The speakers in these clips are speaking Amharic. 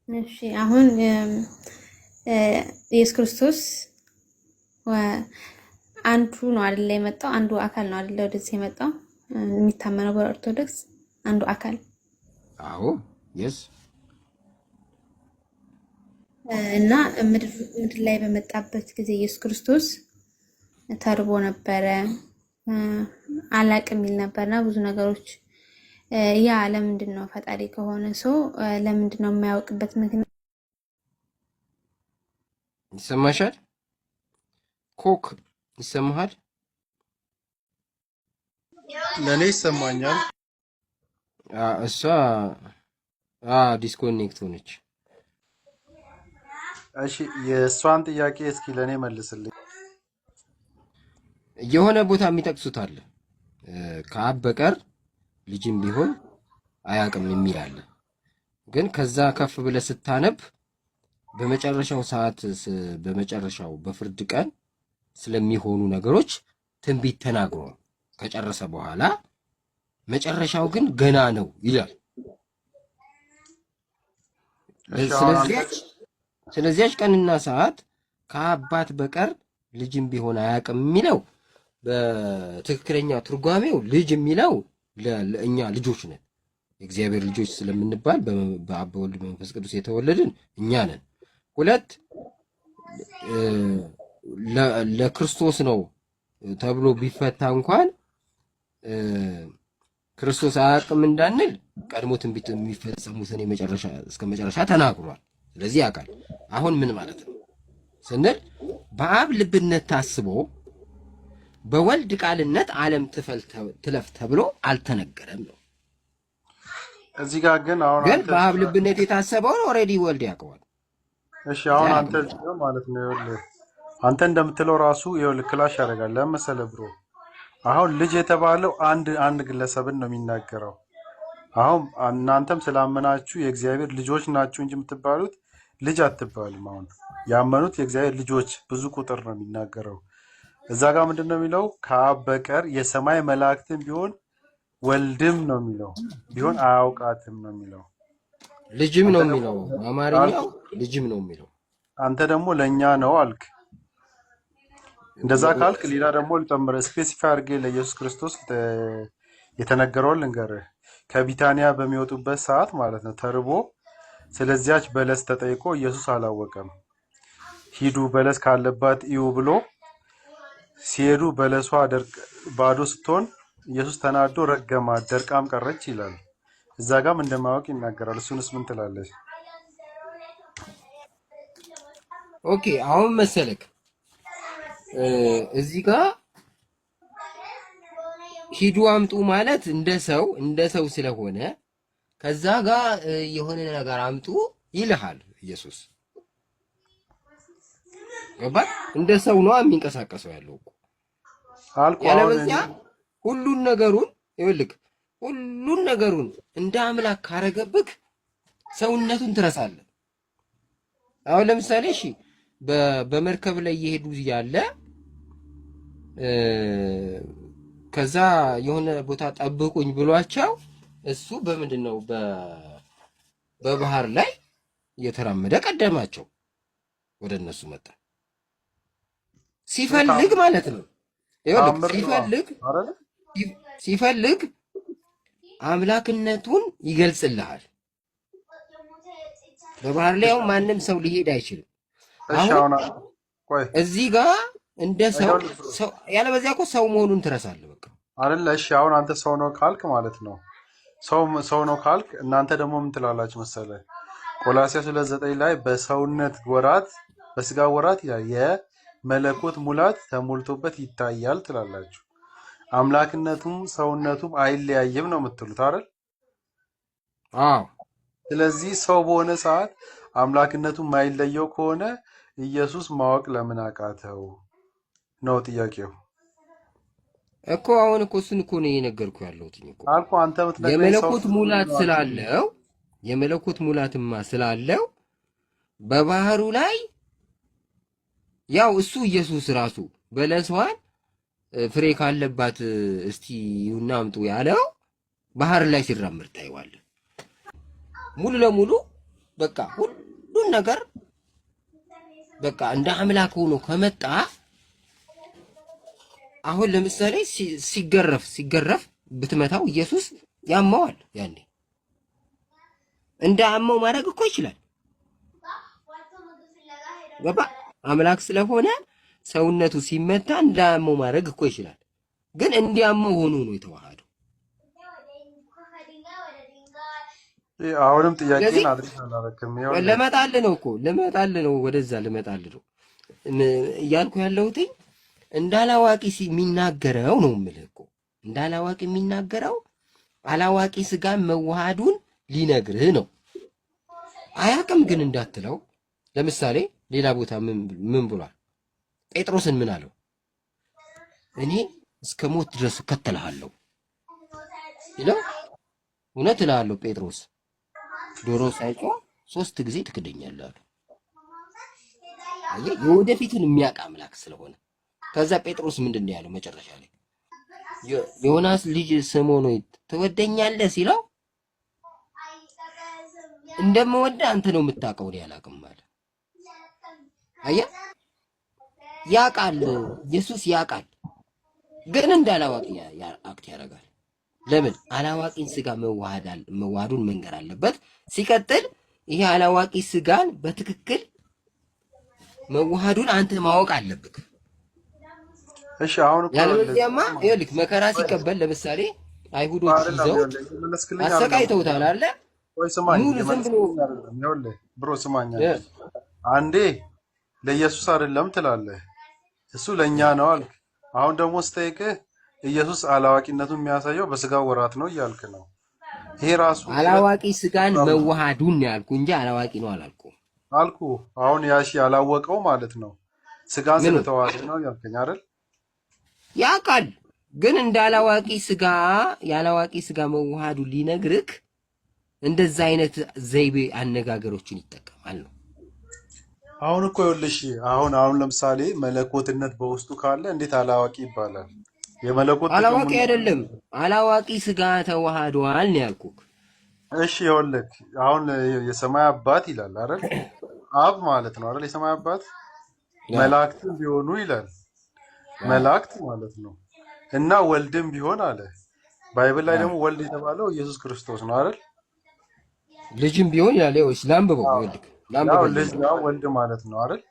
እሺ አሁን ኢየሱስ ክርስቶስ አንዱ ነው አይደለ የመጣው? አንዱ አካል ነው አይደለ ወደዚህ የመጣው? የሚታመነው በኦርቶዶክስ አንዱ አካል። አዎ የስ እና ምድር ላይ በመጣበት ጊዜ ኢየሱስ ክርስቶስ ተርቦ ነበረ፣ አላቅም የሚል ነበርና ብዙ ነገሮች። ያ ለምንድን ነው ፈጣሪ ከሆነ ሰው ለምንድን ነው የማያውቅበት ምክንያት? ይሰማሻል? ኮክ ይሰማሃል? ለኔ ይሰማኛል። እሷ ዲስኮኔክት ሆነች። እሺ የእሷን ጥያቄ እስኪ ለኔ መልስልኝ። የሆነ ቦታ የሚጠቅሱት አለ ከአብ በቀር ልጅም ቢሆን አያውቅም የሚል አለ። ግን ከዛ ከፍ ብለህ ስታነብ በመጨረሻው ሰዓት በመጨረሻው በፍርድ ቀን ስለሚሆኑ ነገሮች ትንቢት ተናግሮ ከጨረሰ በኋላ መጨረሻው ግን ገና ነው ይላል። ስለዚያች ቀንና ሰዓት ከአባት በቀር ልጅም ቢሆን አያውቅም የሚለው በትክክለኛ ትርጓሜው ልጅ የሚለው ለእኛ ልጆች ነን፣ የእግዚአብሔር ልጆች ስለምንባል በአብ በወልድ በመንፈስ ቅዱስ የተወለድን እኛ ነን። ሁለት ለክርስቶስ ነው ተብሎ ቢፈታ እንኳን ክርስቶስ አያውቅም እንዳንል ቀድሞ ትንቢት የሚፈጸሙትን እስከ መጨረሻ ተናግሯል። ስለዚህ ያውቃል። አሁን ምን ማለት ነው ስንል በአብ ልብነት ታስቦ በወልድ ቃልነት ዓለም ትለፍ ተብሎ አልተነገረም ነው። እዚህ ጋር ግን በአብ ልብነት የታሰበውን ኦልሬዲ ወልድ ያውቀዋል። እሺ አሁን አንተ እዚህ ጋር ማለት ነው ይኸውልህ፣ አንተ እንደምትለው ራሱ ይኸውልህ ክላሽ ያደርጋል። ለመሰለህ ብሮ አሁን ልጅ የተባለው አንድ ግለሰብን ነው የሚናገረው። አሁን እናንተም ስላመናችሁ የእግዚአብሔር ልጆች ናችሁ እንጂ የምትባሉት ልጅ አትባሉም። አሁን ያመኑት የእግዚአብሔር ልጆች ብዙ ቁጥር ነው የሚናገረው። እዛ ጋር ምንድን ነው የሚለው? ከአብ በቀር የሰማይ መላእክትም ቢሆን ወልድም ነው የሚለው ቢሆን አያውቃትም ነው የሚለው። ልጅም ነው የሚለው አማርኛው ልጅም ነው የሚለው። አንተ ደግሞ ለእኛ ነው አልክ። እንደዛ ካልክ ሌላ ደግሞ ልጨምር፣ ስፔሲፋይ አድርጌ ለኢየሱስ ክርስቶስ የተነገረውን ልንገርህ። ከቢታንያ በሚወጡበት ሰዓት ማለት ነው ተርቦ ስለዚያች በለስ ተጠይቆ ኢየሱስ አላወቀም። ሂዱ በለስ ካለባት እዩ ብሎ ሲሄዱ በለሷ ባዶ ስትሆን ኢየሱስ ተናዶ ረገማት፣ ደርቃም ቀረች ይላል። እዛ ጋም እንደማያውቅ ይናገራል። እሱንስ ምን ትላለች? ኦኬ አሁን መሰለክ እዚህ ጋር ሂዱ አምጡ ማለት እንደ ሰው ስለሆነ ከዛ ጋር የሆነ ነገር አምጡ ይልሃል ኢየሱስ። ገባህ? እንደ ሰው ነው የሚንቀሳቀሰው ያለው እኮ ያለበዚያ ሁሉን ነገሩን እንደ አምላክ ካረገብክ ሰውነቱን ትረሳለህ። አሁን ለምሳሌ እሺ በመርከብ ላይ እየሄዱ ያለ ከዛ የሆነ ቦታ ጠብቁኝ ብሏቸው እሱ በምንድን ነው በባህር ላይ እየተራመደ ቀደማቸው፣ ወደ እነሱ መጣ። ሲፈልግ ማለት ነው ሲፈልግ አምላክነቱን ይገልጽልሃል። በባህር ላይ ማንም ሰው ሊሄድ አይችልም። አሁን እዚህ ጋር እንደ ሰው ያለበዚያ እኮ ሰው መሆኑን ትረሳለህ። በቃ አይደለ? እሺ አሁን አንተ ሰው ነው ካልክ ማለት ነው ሰው ነው ካልክ፣ እናንተ ደግሞ ምን ትላላችሁ መሰለህ? ቆላስይስ 2:9 ላይ በሰውነት ወራት በስጋ ወራት ይላል የመለኮት ሙላት ተሞልቶበት ይታያል ትላላችሁ። አምላክነቱም ሰውነቱም አይለያይም ነው የምትሉት አይደል? አዎ። ስለዚህ ሰው በሆነ ሰዓት አምላክነቱ የማይለየው ከሆነ ኢየሱስ ማወቅ ለምን አቃተው ነው ጥያቄው እኮ። አሁን እኮ እሱን እኮ ነው የነገርኩ ያለሁት እኮ አልኩ። አንተ የመለኮት ሙላትማ ስላለው በባህሩ ላይ ያው እሱ ኢየሱስ ራሱ በለስዋን ፍሬ ካለባት እስቲ ይሁን አምጡ ያለው ባህር ላይ ሲራመድ ታይዋለህ። ሙሉ ለሙሉ በቃ ሁሉን ነገር በቃ እንደ አምላክ ሆኖ ከመጣ አሁን ለምሳሌ ሲገረፍ ብትመታው ኢየሱስ ያማዋል። ያኔ እንደ አማው ማድረግ እኮ ይችላል። ገባ? አምላክ ስለሆነ ሰውነቱ ሲመታ እንደ አማው ማድረግ እኮ ይችላል። ግን እንዲያማው ሆኖ ነው የተዋሃደው። አሁንም ጥያቄን አድርግ አላረክም። ልመጣልህ ነው ወደዛ ልመጣልህ ነው እያልኩ ያለሁት እንዳላዋቂ የሚናገረው ነው የምልህ እኮ እንዳላዋቂ የሚናገረው አላዋቂ ስጋን መዋሃዱን ሊነግርህ ነው። አያውቅም ግን እንዳትለው። ለምሳሌ ሌላ ቦታ ምን ብሏል? ጴጥሮስን ምን አለው? እኔ እስከ ሞት ድረስ እከተልሃለሁ ይለው። እውነት እልሃለሁ ጴጥሮስ ዶሮ ሳይጮህ 3 ጊዜ ትክደኛለህ አለው። የወደፊቱን የሚያውቅ አምላክ ስለሆነ ከዛ ጴጥሮስ ምንድን ነው ያለው መጨረሻ ላይ? ዮናስ ልጅ ስምዖን ሆይ ትወደኛለህ ሲለው እንደምወደህ አንተ ነው የምታውቀው፣ እኔ አላውቅም አለ። አየህ፣ ያውቃል፣ ኢየሱስ ያውቃል፣ ግን እንዳላዋቂ አክት ያደርጋል። ለምን? አላዋቂን ስጋ መዋሃዱን መንገር አለበት። ሲቀጥል ይሄ አላዋቂ ስጋን በትክክል መዋሃዱን አንተ ማወቅ አለብህ። እሺ አሁን እኮ ያለዚያማ ይልክ መከራ ሲቀበል ለምሳሌ አይሁዶች ይዘው አሰቃይተውታል አለ። ወይ ስማኝ፣ ብሮ ስማኝ፣ አንዴ ለኢየሱስ አይደለም ትላለህ፣ እሱ ለኛ ነው አልክ። አሁን ደግሞ ስጠይቅህ ኢየሱስ አላዋቂነቱን የሚያሳየው በስጋው ወራት ነው እያልክ ነው። ይሄ ራሱ አላዋቂ ስጋን መዋሃዱን ያልኩ እንጂ አላዋቂ ነው አልኩ። አሁን ያሺ ያላወቀው ማለት ነው ስጋን ስለተዋሃደ ነው ያልከኝ አይደል? ያውቃል፣ ግን እንደ አላዋቂ ስጋ ያላዋቂ ስጋ መዋሃዱ ሊነግርክ እንደዛ አይነት ዘይቤ አነጋገሮችን ይጠቀማል ነው። አሁን እኮ ይኸውልሽ አሁን ለምሳሌ መለኮትነት በውስጡ ካለ እንዴት አላዋቂ ይባላል? የመለኮት አላዋቂ አይደለም፣ አላዋቂ ስጋ ተዋህዷል ነው ያልኩክ። እሺ ይኸውልህ አሁን የሰማይ አባት ይላል አይደል? አብ ማለት ነው አይደል? የሰማይ አባት መላእክትም ቢሆኑ ይላል መላእክት ማለት ነው። እና ወልድም ቢሆን አለ ባይብል ላይ ደግሞ ወልድ የተባለው ኢየሱስ ክርስቶስ ነው አይደል? ልጅም ቢሆን ይላል። ወይስ ላምበው ይልክ ላምበው ልጅ ነው ወልድ ማለት ነው አይደል?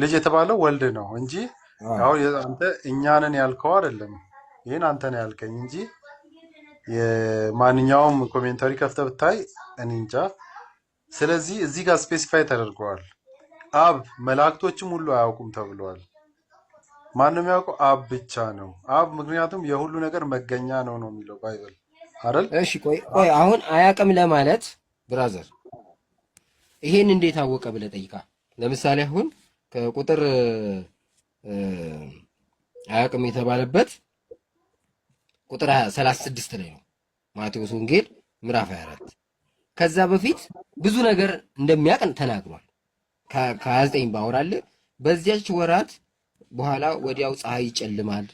ልጅ የተባለው ወልድ ነው እንጂ አሁን አንተ እኛንን ያልከው አይደለም። ይሄን አንተ ነው ያልከኝ እንጂ የማንኛውም ኮሜንታሪ ከፍተህ ብታይ እኔ እንጃ። ስለዚህ እዚህ ጋር ስፔሲፋይ ተደርገዋል። አብ መላእክቶችም ሁሉ አያውቁም ተብለዋል። ማንም ያውቀው አብ ብቻ ነው። አብ ምክንያቱም የሁሉ ነገር መገኛ ነው የሚለው ባይብል አይደል? እሺ ቆይ አሁን አያውቅም ለማለት ብራዘር ይሄን እንዴት አወቀ ብለህ ጠይቃ። ለምሳሌ አሁን ከቁጥር አያውቅም የተባለበት ቁጥር 36 ላይ ነው ማቴዎስ ወንጌል ምዕራፍ 24። ከዛ በፊት ብዙ ነገር እንደሚያውቅ ተናግሯል። ከ29 ባወራልህ በዚያች ወራት በኋላ ወዲያው ፀሐይ ይጨልማል፣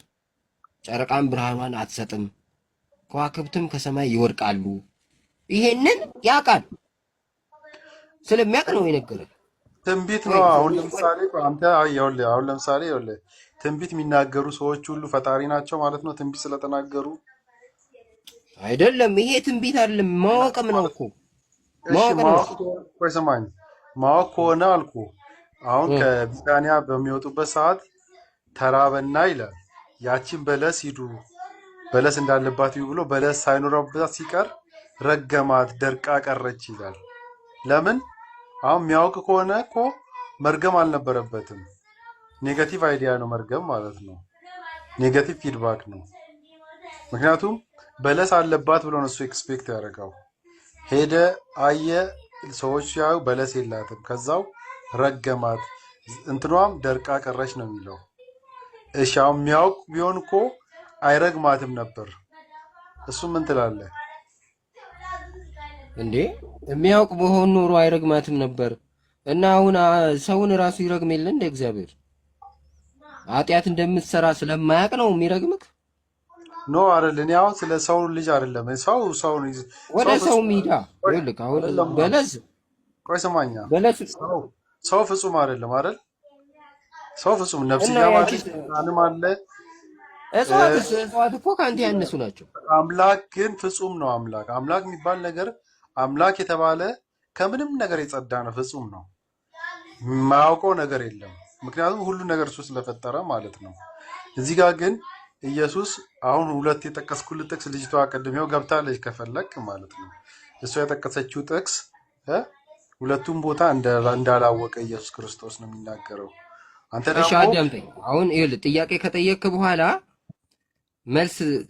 ጨረቃም ብርሃኗን አትሰጥም፣ ከዋክብትም ከሰማይ ይወድቃሉ። ይሄንን ያውቃል። ስለሚያውቅ ነው የነገረን። ትንቢት ነው። አሁን ለምሳሌ አንተ አሁን ለምሳሌ ትንቢት የሚናገሩ ሰዎች ሁሉ ፈጣሪ ናቸው ማለት ነው? ትንቢት ስለተናገሩ አይደለም። ይሄ ትንቢት አይደለም፣ ማወቅም ነው እኮ ሰማኝ። ማወቅ ከሆነ አልኩ አሁን ከቢታንያ በሚወጡበት ሰዓት ተራበና ይላል ያቺን በለስ ሂዱ በለስ እንዳለባት ብሎ በለስ ሳይኖርባት ሲቀር ረገማት፣ ደርቃ ቀረች ይላል። ለምን? አሁን የሚያውቅ ከሆነ እኮ መርገም አልነበረበትም። ኔጋቲቭ አይዲያ ነው መርገም ማለት ነው። ኔጋቲቭ ፊድባክ ነው። ምክንያቱም በለስ አለባት ብሎ ነው እሱ ኤክስፔክት ያደረገው። ሄደ አየ፣ ሰዎች ሲያዩ በለስ የላትም፣ ከዛው ረገማት፣ እንትኗም ደርቃ ቀረች ነው የሚለው። እሺ አሁን የሚያውቅ ቢሆን እኮ አይረግማትም ነበር። እሱ ምን ትላለህ እንዴ? የሚያውቅ በሆን ኖሮ አይረግማትም ነበር። እና አሁን ሰውን ራሱ ይረግም የለ እንደ እግዚአብሔር ኃጢአት እንደምትሰራ ስለማያውቅ ነው የሚረግምክ። ኖ አይደል። እኔ አሁን ስለ ሰው ልጅ አይደለም። ሰው ወደ ሰው ሰው ፍጹም ሜዳ ይልክ አሁን አይደለም። በለስ ቆይ ስማኛ፣ በለስ ሰው ፍጹም አይደለም አይደል? ሰው ፍጹም ነፍስ እና ያማለ ያቺ ቃልም አለ። እጽዋት እኮ ከአንተ ያነሱ ናቸው። አምላክ ግን ፍጹም ነው። አምላክ የሚባል ነገር አምላክ የተባለ ከምንም ነገር የጸዳ ነው፣ ፍጹም ነው። የማያውቀው ነገር የለም። ምክንያቱም ሁሉ ነገር እሱ ስለፈጠረ ማለት ነው። እዚህ ጋር ግን ኢየሱስ አሁን ሁለት የጠቀስኩልህ ጥቅስ ልጅቷ ቅድሜው ገብታለች ከፈለክ ማለት ነው። እሷ የጠቀሰችው ጥቅስ ሁለቱም ቦታ እንዳላወቀ ኢየሱስ ክርስቶስ ነው የሚናገረው። አንተ እሺ ደግሞ አዳምጠኝ። አሁን ይኸውልህ ጥያቄ ከጠየቅክ በኋላ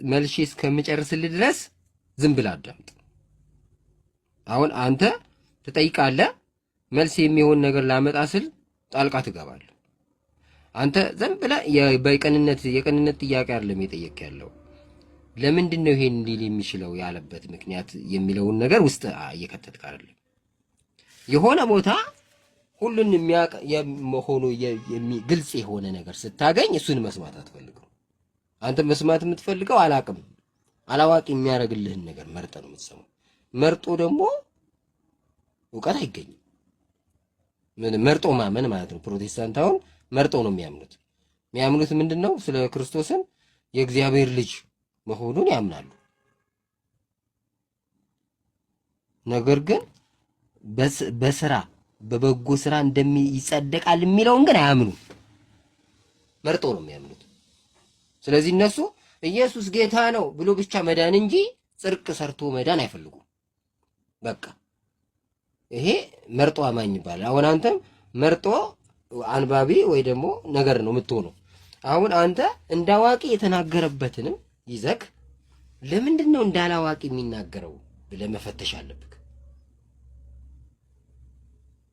መልሼ እስከምጨርስልህ ድረስ ዝም ብለህ አዳምጥ። አሁን አንተ ትጠይቃለህ፣ መልስ የሚሆን ነገር ላመጣ ስል ጣልቃ ትገባለህ። አንተ ዝም ብለህ የቅንነት ጥያቄ አይደለም የጠየቅ ያለው። ለምንድን ነው ይሄን ሊል የሚችለው ያለበት ምክንያት የሚለውን ነገር ውስጥ እየከተትክ አይደለም። የሆነ ቦታ ሁሉን የሚያውቅ የመሆኑ ግልጽ የሆነ ነገር ስታገኝ እሱን መስማት አትፈልግም። አንተ መስማት የምትፈልገው አላዋቂ የሚያደርግልህን ነገር መርጠ ነው የምትሰማው። መርጦ ደግሞ እውቀት አይገኝም። መርጦ ማመን ማለት ነው። ፕሮቴስታንት አሁን መርጦ ነው የሚያምኑት ምንድን ነው? ስለ ክርስቶስን የእግዚአብሔር ልጅ መሆኑን ያምናሉ። ነገር ግን በስራ በበጎ ስራ ይጸደቃል የሚለውን ግን አያምኑም። መርጦ ነው የሚያምኑት። ስለዚህ እነሱ ኢየሱስ ጌታ ነው ብሎ ብቻ መዳን እንጂ ጽድቅ ሰርቶ መዳን አይፈልጉም። በቃ ይሄ መርጦ አማኝ ይባላል። አሁን አንተም መርጦ አንባቢ ወይ ደግሞ ነገር ነው የምትሆነው። አሁን አንተ እንዳዋቂ የተናገረበትንም ይዘክ ለምንድን ነው እንዳላዋቂ የሚናገረው ብለህ መፈተሽ አለብህ።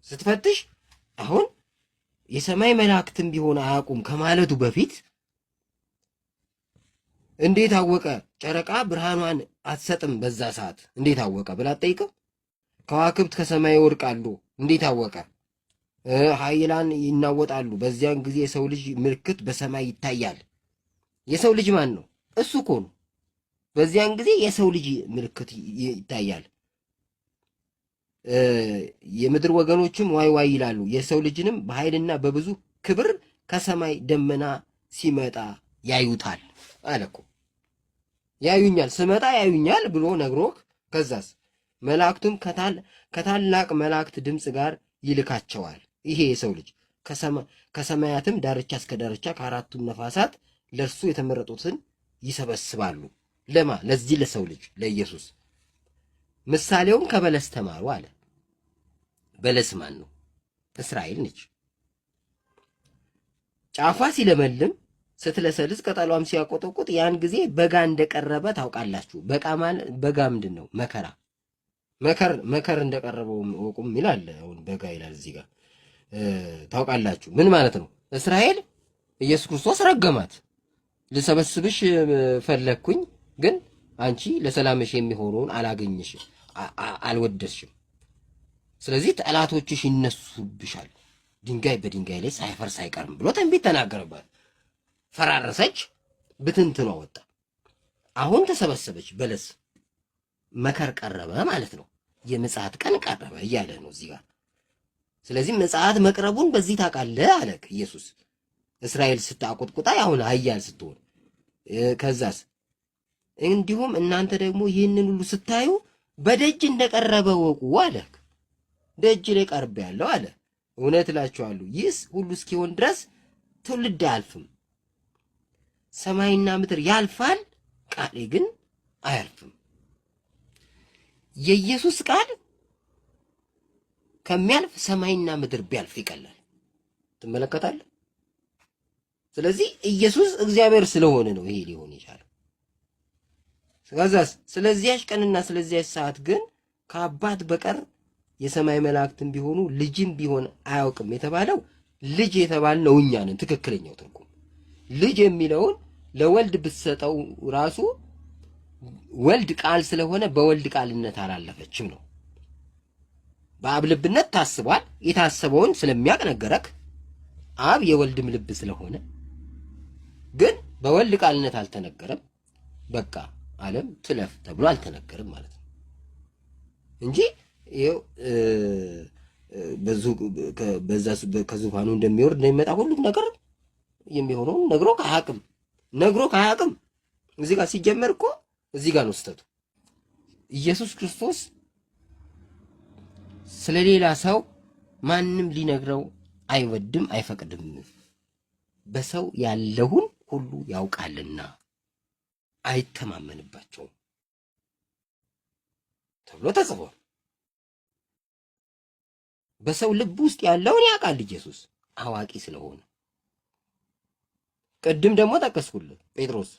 ስትፈትሽ አሁን የሰማይ መላእክትም ቢሆን አያውቁም ከማለቱ በፊት እንዴት አወቀ ጨረቃ ብርሃኗን አትሰጥም በዛ ሰዓት እንዴት አወቀ ብላ ጠይቀው። ከዋክብት ከሰማይ ይወድቃሉ እንዴት አወቀ? ኃይላን ይናወጣሉ በዚያን ጊዜ የሰው ልጅ ምልክት በሰማይ ይታያል። የሰው ልጅ ማን ነው? እሱ እኮ ነው። በዚያን ጊዜ የሰው ልጅ ምልክት ይታያል። የምድር ወገኖችም ዋይ ዋይ ይላሉ። የሰው ልጅንም በኃይልና በብዙ ክብር ከሰማይ ደመና ሲመጣ ያዩታል አለኮ። ያዩኛል ስመጣ ያዩኛል ብሎ ነግሮክ ከዛስ መላእክቱም ከታላቅ መላእክት ድምፅ ጋር ይልካቸዋል። ይሄ የሰው ልጅ ከሰማያትም ዳርቻ እስከ ዳርቻ ከአራቱም ነፋሳት ለእርሱ የተመረጡትን ይሰበስባሉ። ለማ ለዚህ ለሰው ልጅ ለኢየሱስ። ምሳሌውም ከበለስ ተማሩ አለ። በለስ ማን ነው? እስራኤል ነች። ጫፏ ሲለመልም ስትለሰልስ ቅጠሏም ሲያቆጠቁጥ ያን ጊዜ በጋ እንደቀረበ ታውቃላችሁ። በጋ ምንድን ነው? መከር እንደቀረበው ወቁም ይላል። አሁን በጋ ይላል እዚህ ጋር ታውቃላችሁ። ምን ማለት ነው? እስራኤል ኢየሱስ ክርስቶስ ረገማት። ልሰበስብሽ ፈለግኩኝ፣ ግን አንቺ ለሰላምሽ የሚሆነውን አላገኘሽም፣ አልወደድሽም። ስለዚህ ጠላቶችሽ ይነሱብሻል፣ ድንጋይ በድንጋይ ላይ ሳይፈርስ አይቀርም ብሎ ትንቢት ተናገረባት። ፈራረሰች፣ ብትንትኗ ወጣ። አሁን ተሰበሰበች በለስ። መከር ቀረበ ማለት ነው። የምጽአት ቀን ቀረበ እያለ ነው እዚህ ጋር። ስለዚህ ምጽአት መቅረቡን በዚህ ታውቃለህ አለ ኢየሱስ። እስራኤል ስታቆጥቁጣ አሁን ኃያል ስትሆን ከዛስ እንዲሁም እናንተ ደግሞ ይህንን ሁሉ ስታዩ በደጅ እንደቀረበ ወቁ አለ። ደጅ ላይ ቀርብ ያለው አለ። እውነት እላችኋለሁ ይህስ ሁሉ እስኪሆን ድረስ ትውልድ አያልፍም። ሰማይና ምድር ያልፋል፣ ቃሌ ግን አያልፍም። የኢየሱስ ቃል ከሚያልፍ ሰማይና ምድር ቢያልፍ ይቀላል። ትመለከታለህ። ስለዚህ ኢየሱስ እግዚአብሔር ስለሆነ ነው ይሄ ሊሆን ይችላል። ከዛስ ስለዚያች ቀንና ስለዚያች ሰዓት ግን ከአባት በቀር የሰማይ መላእክትም ቢሆኑ ልጅም ቢሆን አያውቅም የተባለው ልጅ የተባልነው እኛ ነን። ትክክለኛው ትርጉም ልጅ የሚለውን ለወልድ ብትሰጠው ራሱ ወልድ ቃል ስለሆነ በወልድ ቃልነት አላለፈችም ነው። በአብ ልብነት ታስቧል። የታሰበውን ስለሚያውቅ ነገረክ። አብ የወልድም ልብ ስለሆነ ግን በወልድ ቃልነት አልተነገረም። በቃ ዓለም ትለፍ ተብሎ አልተነገርም ማለት ነው እንጂ ይኸው ከዙፋኑ እንደሚወርድ እንደሚመጣ ሁሉም ነገር የሚሆነውን ነግሮ ከአያውቅም። እዚህ ጋር ሲጀመር እኮ እዚህ ጋር ነው ስህተቱ። ኢየሱስ ክርስቶስ ስለሌላ ሰው ማንም ሊነግረው አይወድም አይፈቅድም። በሰው ያለውን ሁሉ ያውቃልና አይተማመንባቸውም ተብሎ ተጽፏል። በሰው ልብ ውስጥ ያለውን ያውቃል ኢየሱስ አዋቂ ስለሆነ። ቅድም ደግሞ ጠቀስኩልህ ጴጥሮስ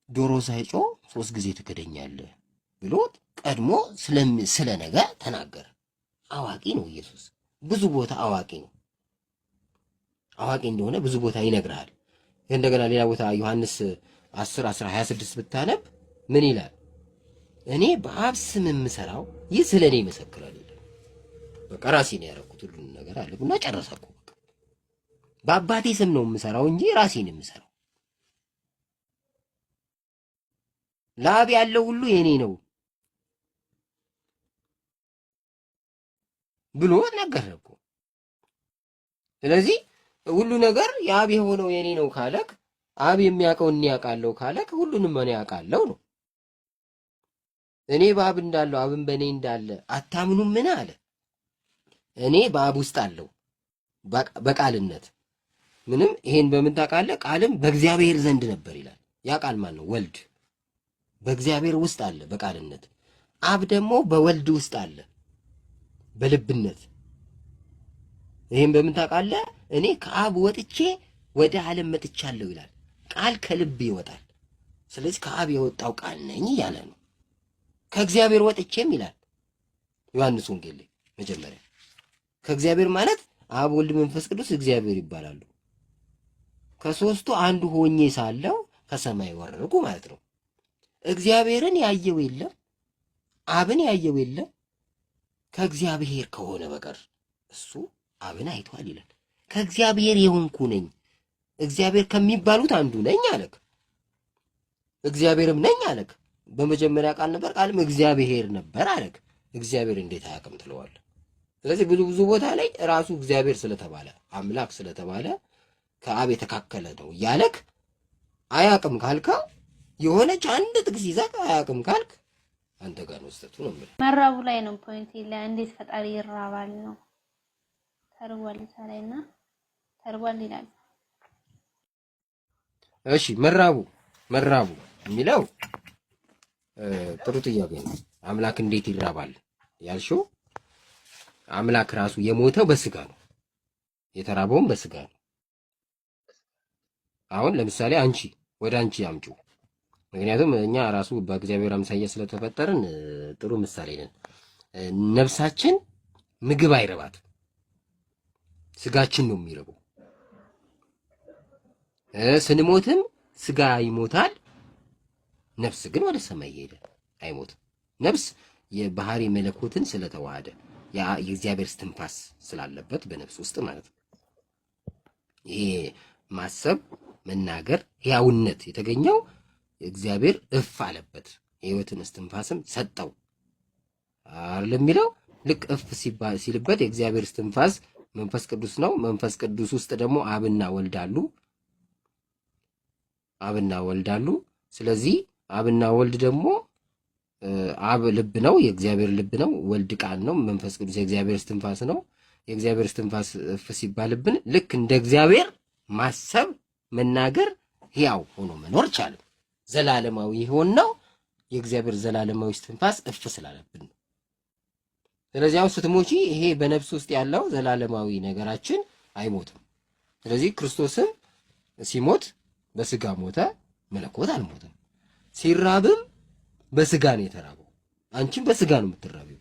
ዶሮ ሳይጮህ 3 ጊዜ ትክደኛለህ ብሎ ቀድሞ ስለ ነገ ተናገረ። አዋቂ ነው ኢየሱስ። ብዙ ቦታ አዋቂ ነው። አዋቂ እንደሆነ ብዙ ቦታ ይነግርሃል። እንደገና ሌላ ቦታ ዮሐንስ 10:26 ብታነብ ምን ይላል? እኔ በአብ ስም የምሰራው ይህ ስለ እኔ ይመሰክራል ይላል። በቃ ራሴ ነው ያደረኩት ሁሉን ነገር አለና ጨረሰኩ። በቃ በአባቴ ስም ነው የምሰራው እንጂ ራሴን የምሰራው ለአብ ያለው ሁሉ የኔ ነው ብሎ ነገረኩ። ስለዚህ ሁሉ ነገር የአብ የሆነው የኔ ነው ካለክ፣ አብ የሚያውቀው እኔ ያውቃለሁ ካለክ፣ ሁሉንም እኔ ያውቃለሁ ነው። እኔ በአብ እንዳለው አብን በእኔ እንዳለ አታምኑም? ምን አለ? እኔ በአብ ውስጥ አለው በቃልነት ምንም ይሄን በምን ታውቃለህ? ቃልም በእግዚአብሔር ዘንድ ነበር ይላል። ያ ቃል ማን ነው? ወልድ በእግዚአብሔር ውስጥ አለ በቃልነት። አብ ደግሞ በወልድ ውስጥ አለ በልብነት። ይሄን በምን ታውቃለህ? እኔ ከአብ ወጥቼ ወደ ዓለም መጥቻለሁ ይላል። ቃል ከልብ ይወጣል። ስለዚህ ከአብ የወጣው ቃል ነኝ እያለ ነው። ከእግዚአብሔር ወጥቼም ይላል ዮሐንስ ወንጌል ላይ መጀመሪያ። ከእግዚአብሔር ማለት አብ፣ ወልድ፣ መንፈስ ቅዱስ እግዚአብሔር ይባላሉ። ከሶስቱ አንዱ ሆኜ ሳለው ከሰማይ ወረድኩ ማለት ነው። እግዚአብሔርን ያየው የለም፣ አብን ያየው የለም ከእግዚአብሔር ከሆነ በቀር እሱ አብን አይቷል ይላል። ከእግዚአብሔር የሆንኩ ነኝ፣ እግዚአብሔር ከሚባሉት አንዱ ነኝ አለክ። እግዚአብሔርም ነኝ አለክ። በመጀመሪያ ቃል ነበር፣ ቃልም እግዚአብሔር ነበር አለክ። እግዚአብሔር እንዴት አያውቅም ትለዋለህ? ስለዚህ ብዙ ቦታ ላይ ራሱ እግዚአብሔር ስለተባለ አምላክ ስለተባለ ከአብ የተካከለ ነው እያለክ አያውቅም ካልከው የሆነች አንድ ጥቅስ ይዘህ አያውቅም ካልክ አንተ ጋር ነው ስህተቱ ነው የምልህ። መራቡ ላይ ነው ፖይንት ላይ እንዴት ፈጣሪ ይራባል ነው። ተርቧል ታላይና ተርቧል ይላል። እሺ መራቡ የሚለው ጥሩ ጥያቄ ነው። አምላክ እንዴት ይራባል ያልሽው፣ አምላክ ራሱ የሞተው በስጋ ነው፣ የተራበውም በስጋ ነው። አሁን ለምሳሌ ወደ አንቺ አምጪው። ምክንያቱም እኛ ራሱ በእግዚአብሔር አምሳያ ስለተፈጠርን ጥሩ ምሳሌ ነን። ነፍሳችን ምግብ አይረባትም፣ ስጋችን ነው የሚረበው። ስንሞትም ስጋ ይሞታል፣ ነፍስ ግን ወደ ሰማይ ይሄዳል፣ አይሞትም። ነፍስ የባህሪ መለኮትን ስለተዋሃደ የእግዚአብሔር እስትንፋስ ስላለበት በነፍስ ውስጥ ማለት ነው። ይሄ ማሰብ፣ መናገር፣ ሕያውነት የተገኘው እግዚአብሔር እፍ አለበት፣ የሕይወትን እስትንፋስም ሰጠው አይደል የሚለው። ልክ እፍ ሲልበት የእግዚአብሔር እስትንፋስ መንፈስ ቅዱስ ነው። መንፈስ ቅዱስ ውስጥ ደግሞ አብና ወልድ አሉ። ስለዚህ አብና ወልድ ደግሞ አብ ልብ ነው፣ የእግዚአብሔር ልብ ነው። ወልድ ቃል ነው። መንፈስ ቅዱስ የእግዚአብሔር እስትንፋስ ነው። የእግዚአብሔር እስትንፋስ እፍ ሲባልብን ልክ እንደ እግዚአብሔር ማሰብ፣ መናገር፣ ሕያው ሆኖ መኖር ቻለ። ዘላለማዊ የሆን ነው የእግዚአብሔር ዘላለማዊ እስትንፋስ እፍ ስላለብን ነው። ስለዚህ አሁን ስትሞቺ ይሄ በነፍስ ውስጥ ያለው ዘላለማዊ ነገራችን አይሞትም። ስለዚህ ክርስቶስም ሲሞት በስጋ ሞተ፣ መለኮት አልሞተም። ሲራብም በስጋ ነው የተራበው። አንቺም በስጋ ነው የምትራቢው።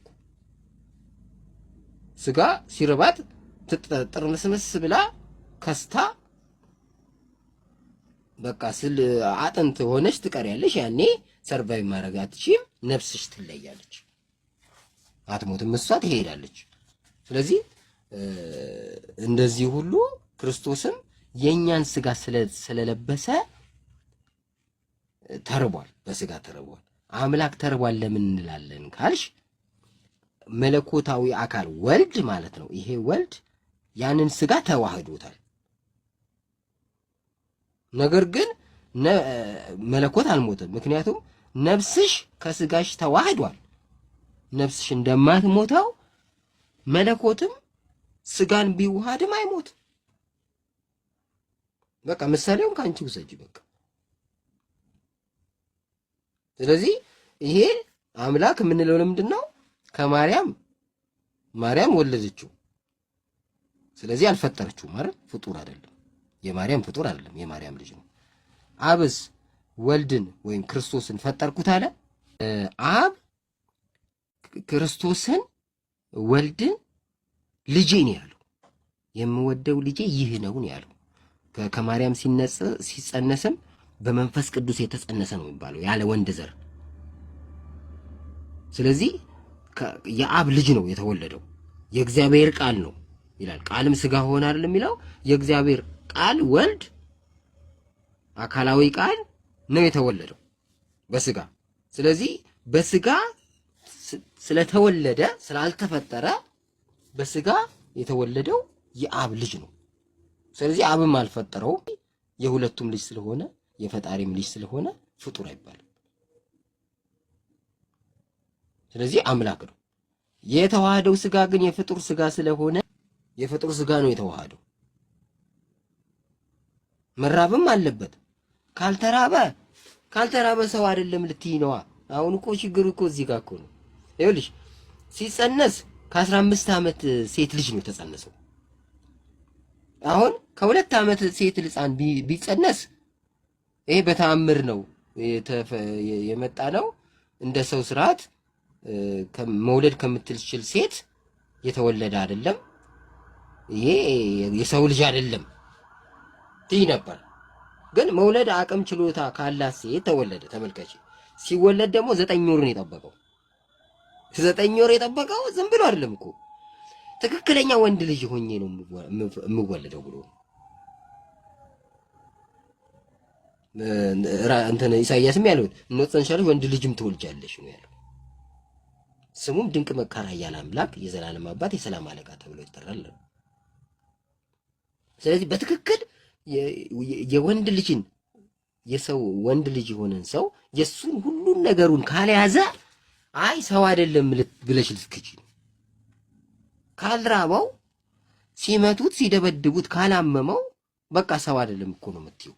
ስጋ ሲርባት ትጥርምስምስ ብላ ከስታ በቃ አጥንት ሆነሽ ትቀሪያለሽ። ያኔ ሰርቫይቭ ማድረግ አትችይም። ነፍስሽ ትለያለች፣ አትሞትም፣ እሷ ትሄዳለች። ስለዚህ እንደዚህ ሁሉ ክርስቶስም የኛን ስጋ ስለለበሰ ተርቧል፣ በስጋ ተርቧል። አምላክ ተርቧል ለምን እንላለን ካልሽ መለኮታዊ አካል ወልድ ማለት ነው። ይሄ ወልድ ያንን ስጋ ተዋህዶታል። ነገር ግን መለኮት አልሞተም። ምክንያቱም ነፍስሽ ከስጋሽ ተዋህዷል። ነፍስሽ እንደማትሞተው መለኮትም ስጋን ቢዋሃድም አይሞትም። በቃ ምሳሌውን ካንቺ ውሰጂ በቃ። ስለዚህ ይሄ አምላክ የምንለው ለምንድን ነው? ማርያም ወለደችው። ስለዚህ አልፈጠረችውም ማለት ፍጡር አይደለም። የማርያም ፍጡር አይደለም፣ የማርያም ልጅ ነው። አብስ ወልድን ወይም ክርስቶስን ፈጠርኩት አለ። አብ ክርስቶስን ወልድን ልጄ ነው ያለው። የምወደው ልጄ ይህ ነው ያለው። ከማርያም ሲጸነስም በመንፈስ ቅዱስ የተጸነሰ ነው የሚባለው ያለ ወንድ ዘር። ስለዚህ የአብ ልጅ ነው የተወለደው። የእግዚአብሔር ቃል ነው ይላል። ቃልም ስጋ ሆነ አይደል የሚለው? የእግዚአብሔር ቃል ወልድ አካላዊ ቃል ነው የተወለደው በስጋ። ስለዚህ በስጋ ስለተወለደ ስላልተፈጠረ በስጋ የተወለደው የአብ ልጅ ነው። ስለዚህ አብም አልፈጠረው፣ የሁለቱም ልጅ ስለሆነ የፈጣሪም ልጅ ስለሆነ ፍጡር አይባልም። ስለዚህ አምላክ ነው። የተዋሃደው ስጋ ግን የፍጡር ስጋ ስለሆነ የፍጡር ስጋ ነው የተዋሃደው። መራብም አለበት። ካልተራበ ሰው አይደለም ልትይ ነዋ። አሁን እኮ ችግሩ እኮ እዚህ ጋር እኮ ነው። ይኸውልሽ ሲጸነስ ከ15 ዓመት ሴት ልጅ ነው የተጸነሰው። አሁን ከ2 ዓመት ሴት ሕፃን ቢጸነስ ይሄ በተአምር ነው የመጣ ነው። እንደ ሰው ስርዓት መውለድ ከምትችል ሴት የተወለደ አይደለም። ይሄ የሰው ልጅ አይደለም ትይ ነበር። ግን መውለድ አቅም ችሎታ ካላት ሴት ተወለደ። ተመልከቺ። ሲወለድ ደግሞ 9 ወር ነው የጠበቀው። 9 ወር የጠበቀው ዝም ብሎ አይደለም እኮ ትክክለኛ ወንድ ልጅ ሆኜ ነው የምወለደው ብሎ እንትን ኢሳይያስም ያለው እንወጽንሻለሽ ወንድ ልጅም ትወልጃለሽ ነው ያለው። ስሙም ድንቅ መካር ኃያል አምላክ የዘላለም አባት የሰላም አለቃ ተብሎ ይጠራል። ስለዚህ በትክክል የወንድ ልጅን የሰው ወንድ ልጅ የሆነን ሰው የሱን ሁሉን ነገሩን ካልያዘ አይ ሰው አይደለም ብለሽ ልትክጂ። ካልራበው ሲመቱት ሲደበድቡት ካላመመው በቃ ሰው አይደለም እኮ ነው የምትይው።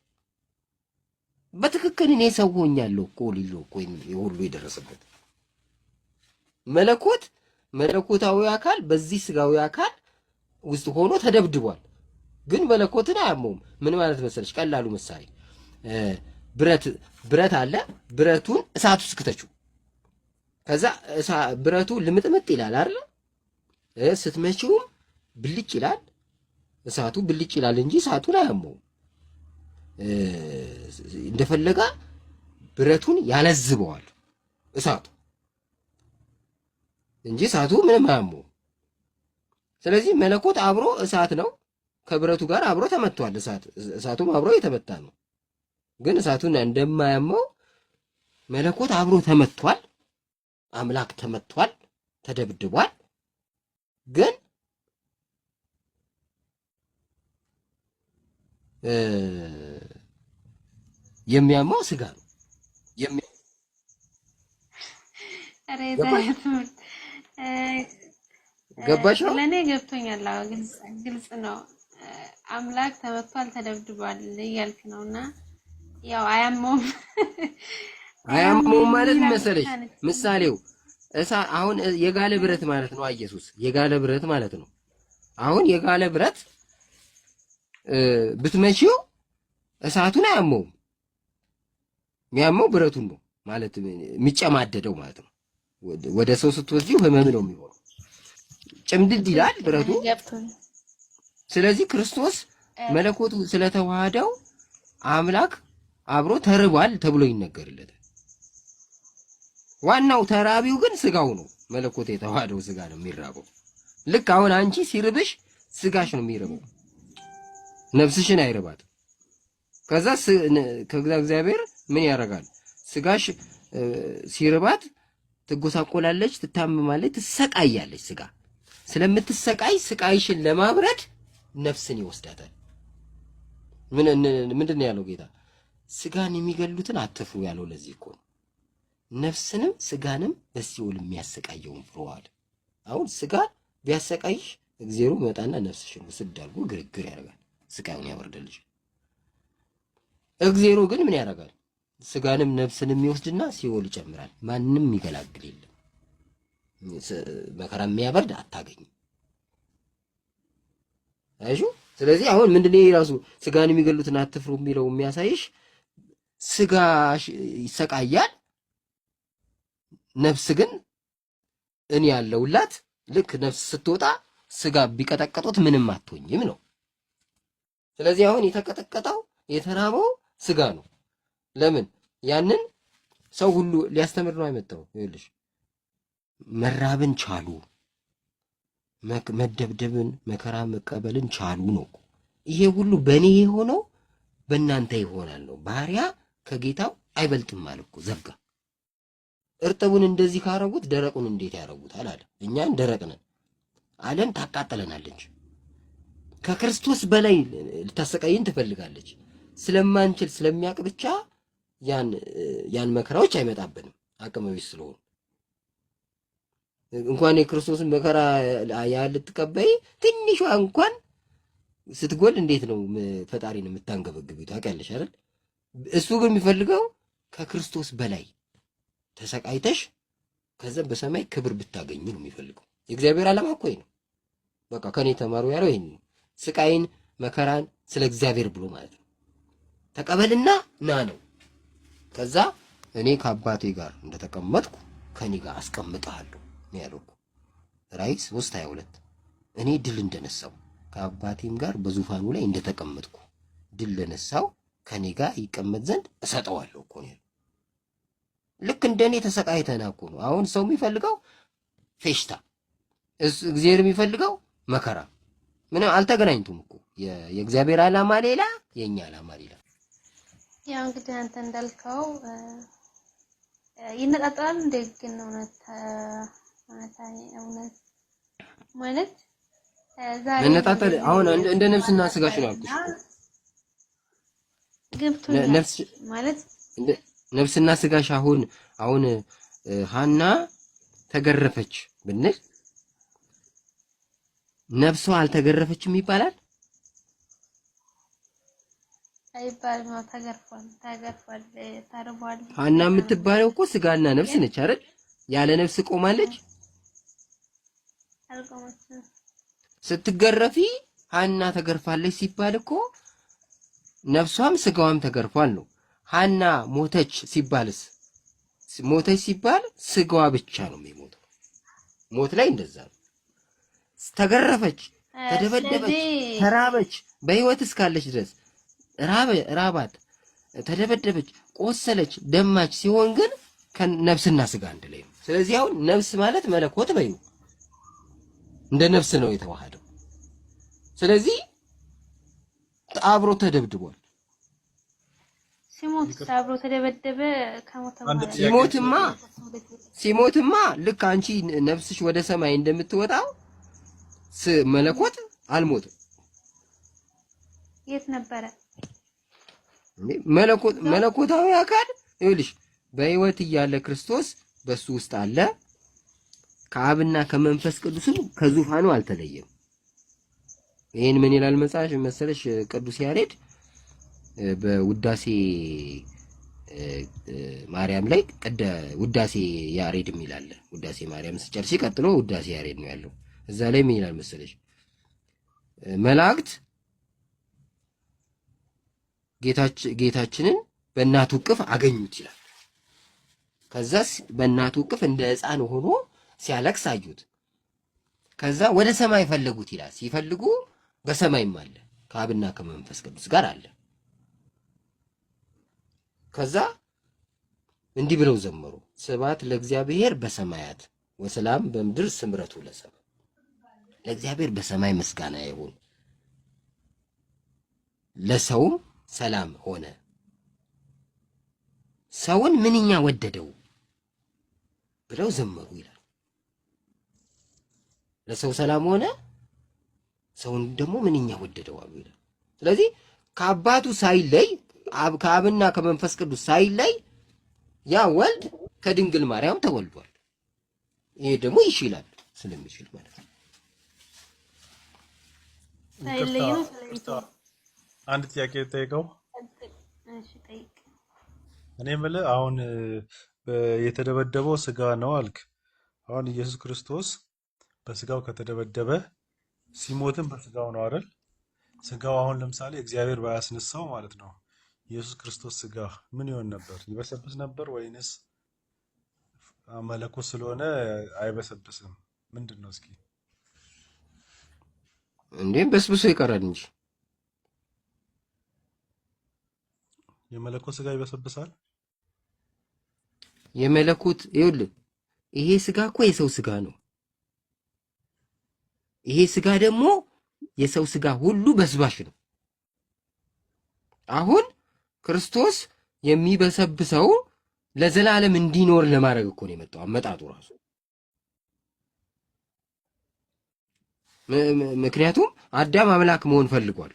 በትክክል እኔ ሰው ሆኛለሁ እኮ ሊሎ እኮ ሁሉ የደረሰበት መለኮታዊ አካል በዚህ ስጋዊ አካል ውስጥ ሆኖ ተደብድቧል። ግን መለኮትን አያመውም። ምን ማለት መሰለሽ? ቀላሉ ምሳሌ ብረት አለ። ብረቱን እሳት ውስጥ ክትችው፣ ከዛ ብረቱ ልምጥምጥ ይላል አይደል? ስትመጪውም ብልጭ ይላል፣ እሳቱ ብልጭ ይላል እንጂ እሳቱን አያመውም። እንደፈለጋ ብረቱን ያለዝበዋል እሳቱ እንጂ እሳቱ ምንም አያመውም። ስለዚህ መለኮት አብሮ እሳት ነው፣ ከብረቱ ጋር አብሮ ተመቷል። እሳቱም አብሮ የተመታ ነው። ግን እሳቱን እንደማያመው መለኮት አብሮ ተመቷል። አምላክ ተመቷል፣ ተደብድቧል። ግን የሚያመው ስጋ ነው። ገባሽ ነው? ለኔ ገብቶኛል። አዎ ግልጽ ነው። አምላክ ተመቷል ተደብድቧል እያልክ ነውና ያው አያመውም ማለት መሰለሽ ምሳሌው አሁን የጋለ ብረት ማለት ነው። ኢየሱስ የጋለ ብረት ማለት ነው። አሁን የጋለ ብረት ብትመቺው እሳቱን አያመውም። የሚያመው ብረቱን ነው ማለት የሚጨማደደው ማለት ነው። ወደ ሰው ስትወስጂው ህመም ነው የሚሆነው። ጭምድድ ይላል ብረቱ። ስለዚህ ክርስቶስ መለኮቱ ስለተዋሃደው አምላክ አብሮ ተርቧል ተብሎ ይነገርለታል። ዋናው ተራቢው ግን ስጋው ነው። መለኮት የተዋሃደው ስጋ ነው የሚራበው። ልክ አሁን አንቺ ሲርብሽ ስጋሽ ነው የሚርበው። ነፍስሽን አይርባት። ከዛ እግዚአብሔር ምን ያደርጋል? ስጋሽ ሲርባት ትጎሳቆላለች፣ ትታመማለች፣ ትሰቃያለች። ስጋ ስለምትሰቃይ ስቃይሽን ለማብረድ ነፍስን ይወስዳታል። ምንድን ነው ያለው ጌታ? ስጋን የሚገሉትን አትፍሩ ያለው ለዚህ እኮ ነው። ነፍስንም ስጋንም በሲኦል የሚያሰቃየውን ፍሩዋል። አሁን ስጋ ቢያሰቃይሽ እግዚአብሔር መጣና ነፍስሽን ውስድ አድርጎ ግርግር ያደርጋል፣ ስቃዩን ያወርድልሽ። እግዚአብሔር ግን ምን ያደርጋል? ስጋንም ነፍስንም ይወስድና ሲኦል ይጨምራል። ማንም የሚገላግል የለም። መከራ የሚያበርድ አታገኝም። አይሹ። ስለዚህ አሁን ምንድነው የራሱ ስጋን የሚገሉትን አትፍሩ የሚለው የሚያሳይሽ ስጋ ይሰቃያል፣ ነፍስ ግን እኔ ያለውላት ልክ ነፍስ ስትወጣ ስጋ ቢቀጠቀጡት ምንም አትሆኝም ነው። ስለዚህ አሁን የተቀጠቀጠው የተራበው ስጋ ነው። ለምን? ያንን ሰው ሁሉ ሊያስተምር ነው አይመጣው። ይኸውልሽ መራብን ቻሉ፣ መደብደብን መከራ መቀበልን ቻሉ ነው። ይሄ ሁሉ በእኔ የሆነው በእናንተ ይሆናል ነው። ባሪያ ከጌታው አይበልጥም ማለት እኮ ዘጋ። እርጥቡን እንደዚህ ካረጉት ደረቁን እንዴት ያረጉታል አለ። እኛን ደረቅ ነን፣ ዓለም ታቃጥለናለች። ከክርስቶስ በላይ ልታሰቃይን ትፈልጋለች። ስለማንችል ስለሚያውቅ ብቻ ያን መከራዎች አይመጣብንም፣ አቅመ ቢስ ስለሆኑ። እንኳን የክርስቶስን መከራ ያህል ልትቀበይ ትንሿ እንኳን ስትጎል እንዴት ነው ፈጣሪን የምታንገበግቢው? ታውቂያለሽ አይደል? እሱ ግን የሚፈልገው ከክርስቶስ በላይ ተሰቃይተሽ ከዛም በሰማይ ክብር ብታገኝ ነው የሚፈልገው። የእግዚአብሔር ዓላማ እኮ ነው። በቃ ከኔ ተማሩ ያለው ይሄን ስቃይን መከራን ስለ እግዚአብሔር ብሎ ማለት ነው። ተቀበልና ና ነው። ከዛ እኔ ከአባቴ ጋር እንደተቀመጥኩ ከኔ ጋር አስቀምጥሃለሁ ነው ያለው። ራዕይ 3:22 እኔ ድል እንደነሳው ከአባቴም ጋር በዙፋኑ ላይ እንደተቀመጥኩ ድል ለነሳው ከኔ ጋር ይቀመጥ ዘንድ እሰጠዋለሁ እኮ ነው። ልክ እንደኔ ተሰቃይተና እኮ ነው። አሁን ሰው የሚፈልገው ፌሽታ፣ እግዚአብሔር የሚፈልገው መከራ። ምንም አልተገናኝቱም እኮ። የእግዚአብሔር ዓላማ ሌላ፣ የኛ ዓላማ ሌላ። ያው እንግዲህ አንተ እንዳልከው ይነጣጣል። ግን እውነት ማለት ዛሬ መነጣጠል አሁን እንደ ነፍስና ስጋሽ ነው አልኩሽ። ነፍስ ማለት ነፍስና ስጋሽ አሁን ሐና ተገረፈች ብንል ነፍሷ አልተገረፈችም ይባላል አይባልም? ተገርፏል፣ ተርቧል። ሐና የምትባለው እኮ ስጋና ነፍስ ነች አይደል? ያለ ነፍስ ቆማለች? አልቆመችም። ስትገረፊ ሐና ተገርፋለች ሲባል እኮ ነፍሷም ስጋዋም ተገርፏል ነው። ሐና ሞተች ሲባልስ ሞተች ሲባል ስጋዋ ብቻ ነው የሚሞተው። ሞት ላይ እንደዛ ነው። ተገረፈች፣ ተደበደበች፣ ተራበች፣ በህይወት እስካለች ድረስ ራባት፣ ተደበደበች፣ ቆሰለች፣ ደማች ሲሆን ግን ከነፍስና ስጋ አንድ ላይ ነው። ስለዚህ አሁን ነፍስ ማለት መለኮት በዩ እንደ ነፍስ ነው የተዋሃደው። ስለዚህ አብሮ ተደብድቧል። ሲሞት አብሮ ተደበደበ። ሲሞትማ ልክ አንቺ ነፍስሽ ወደ ሰማይ እንደምትወጣው መለኮት አልሞትም። የት ነበረ? መለኮታዊ አካል ይኸውልሽ በህይወት እያለ ክርስቶስ በሱ ውስጥ አለ። ከአብና ከመንፈስ ቅዱስም ከዙፋኑ አልተለየም። ይሄን ምን ይላል መጽሐፍ መሰለሽ? ቅዱስ ያሬድ በውዳሴ ማርያም ላይ ውዳሴ ያሬድ የሚላል ውዳሴ ማርያም ሲጨርስ ቀጥሎ ውዳሴ ያሬድ ነው ያለው። እዛ ላይ ምን ይላል መሰለሽ? መላእክት ጌታችንን በእናቱ እቅፍ አገኙት ይላል። ከዛስ በእናቱ እቅፍ እንደ ሕፃን ሆኖ ሲያለቅስ አዩት። ከዛ ወደ ሰማይ ፈለጉት ይላል። ሲፈልጉ በሰማይም አለ፣ ከአብና ከመንፈስ ቅዱስ ጋር አለ። ከዛ እንዲህ ብለው ዘመሩ። ስብሐት ለእግዚአብሔር በሰማያት ወሰላም በምድር ስምረቱ ለሰብእ። ለእግዚአብሔር በሰማይ ምስጋና ይሁን፣ ለሰውም ሰላም ሆነ። ሰውን ምንኛ ወደደው ብለው ዘመሩ ይላል። ለሰው ሰላም ሆነ፣ ሰውን ደግሞ ምንኛ ወደደው አሉ ይላል። ስለዚህ ከአባቱ ሳይለይ ከአብና ከመንፈስ ቅዱስ ሳይለይ ያ ወልድ ከድንግል ማርያም ተወልዷል። ይሄ ደግሞ ይችላል ስለሚችል ማለት ነው። አንድ ጥያቄ ጠይቀው። እኔ የምልህ አሁን የተደበደበው ስጋ ነው አልክ። አሁን ኢየሱስ ክርስቶስ በስጋው ከተደበደበ ሲሞትም በስጋው ነው አይደል? ስጋው አሁን ለምሳሌ እግዚአብሔር ባያስነሳው ማለት ነው ኢየሱስ ክርስቶስ ስጋ ምን ይሆን ነበር? ይበሰብስ ነበር ወይንስ መለኮት ስለሆነ አይበሰብስም? ምንድን ነው እስኪ? እንዴም በስብሶ ይቀራል እንጂ የመለኮት ስጋ ይበሰብሳል። የመለኮት ይኸውልህ፣ ይሄ ስጋ እኮ የሰው ስጋ ነው። ይሄ ስጋ ደግሞ የሰው ስጋ ሁሉ በስባሽ ነው። አሁን ክርስቶስ የሚበሰብሰው ለዘላለም እንዲኖር ለማድረግ እኮ ነው የመጣው። አመጣጡ ራሱ ምክንያቱም አዳም አምላክ መሆን ፈልጓል።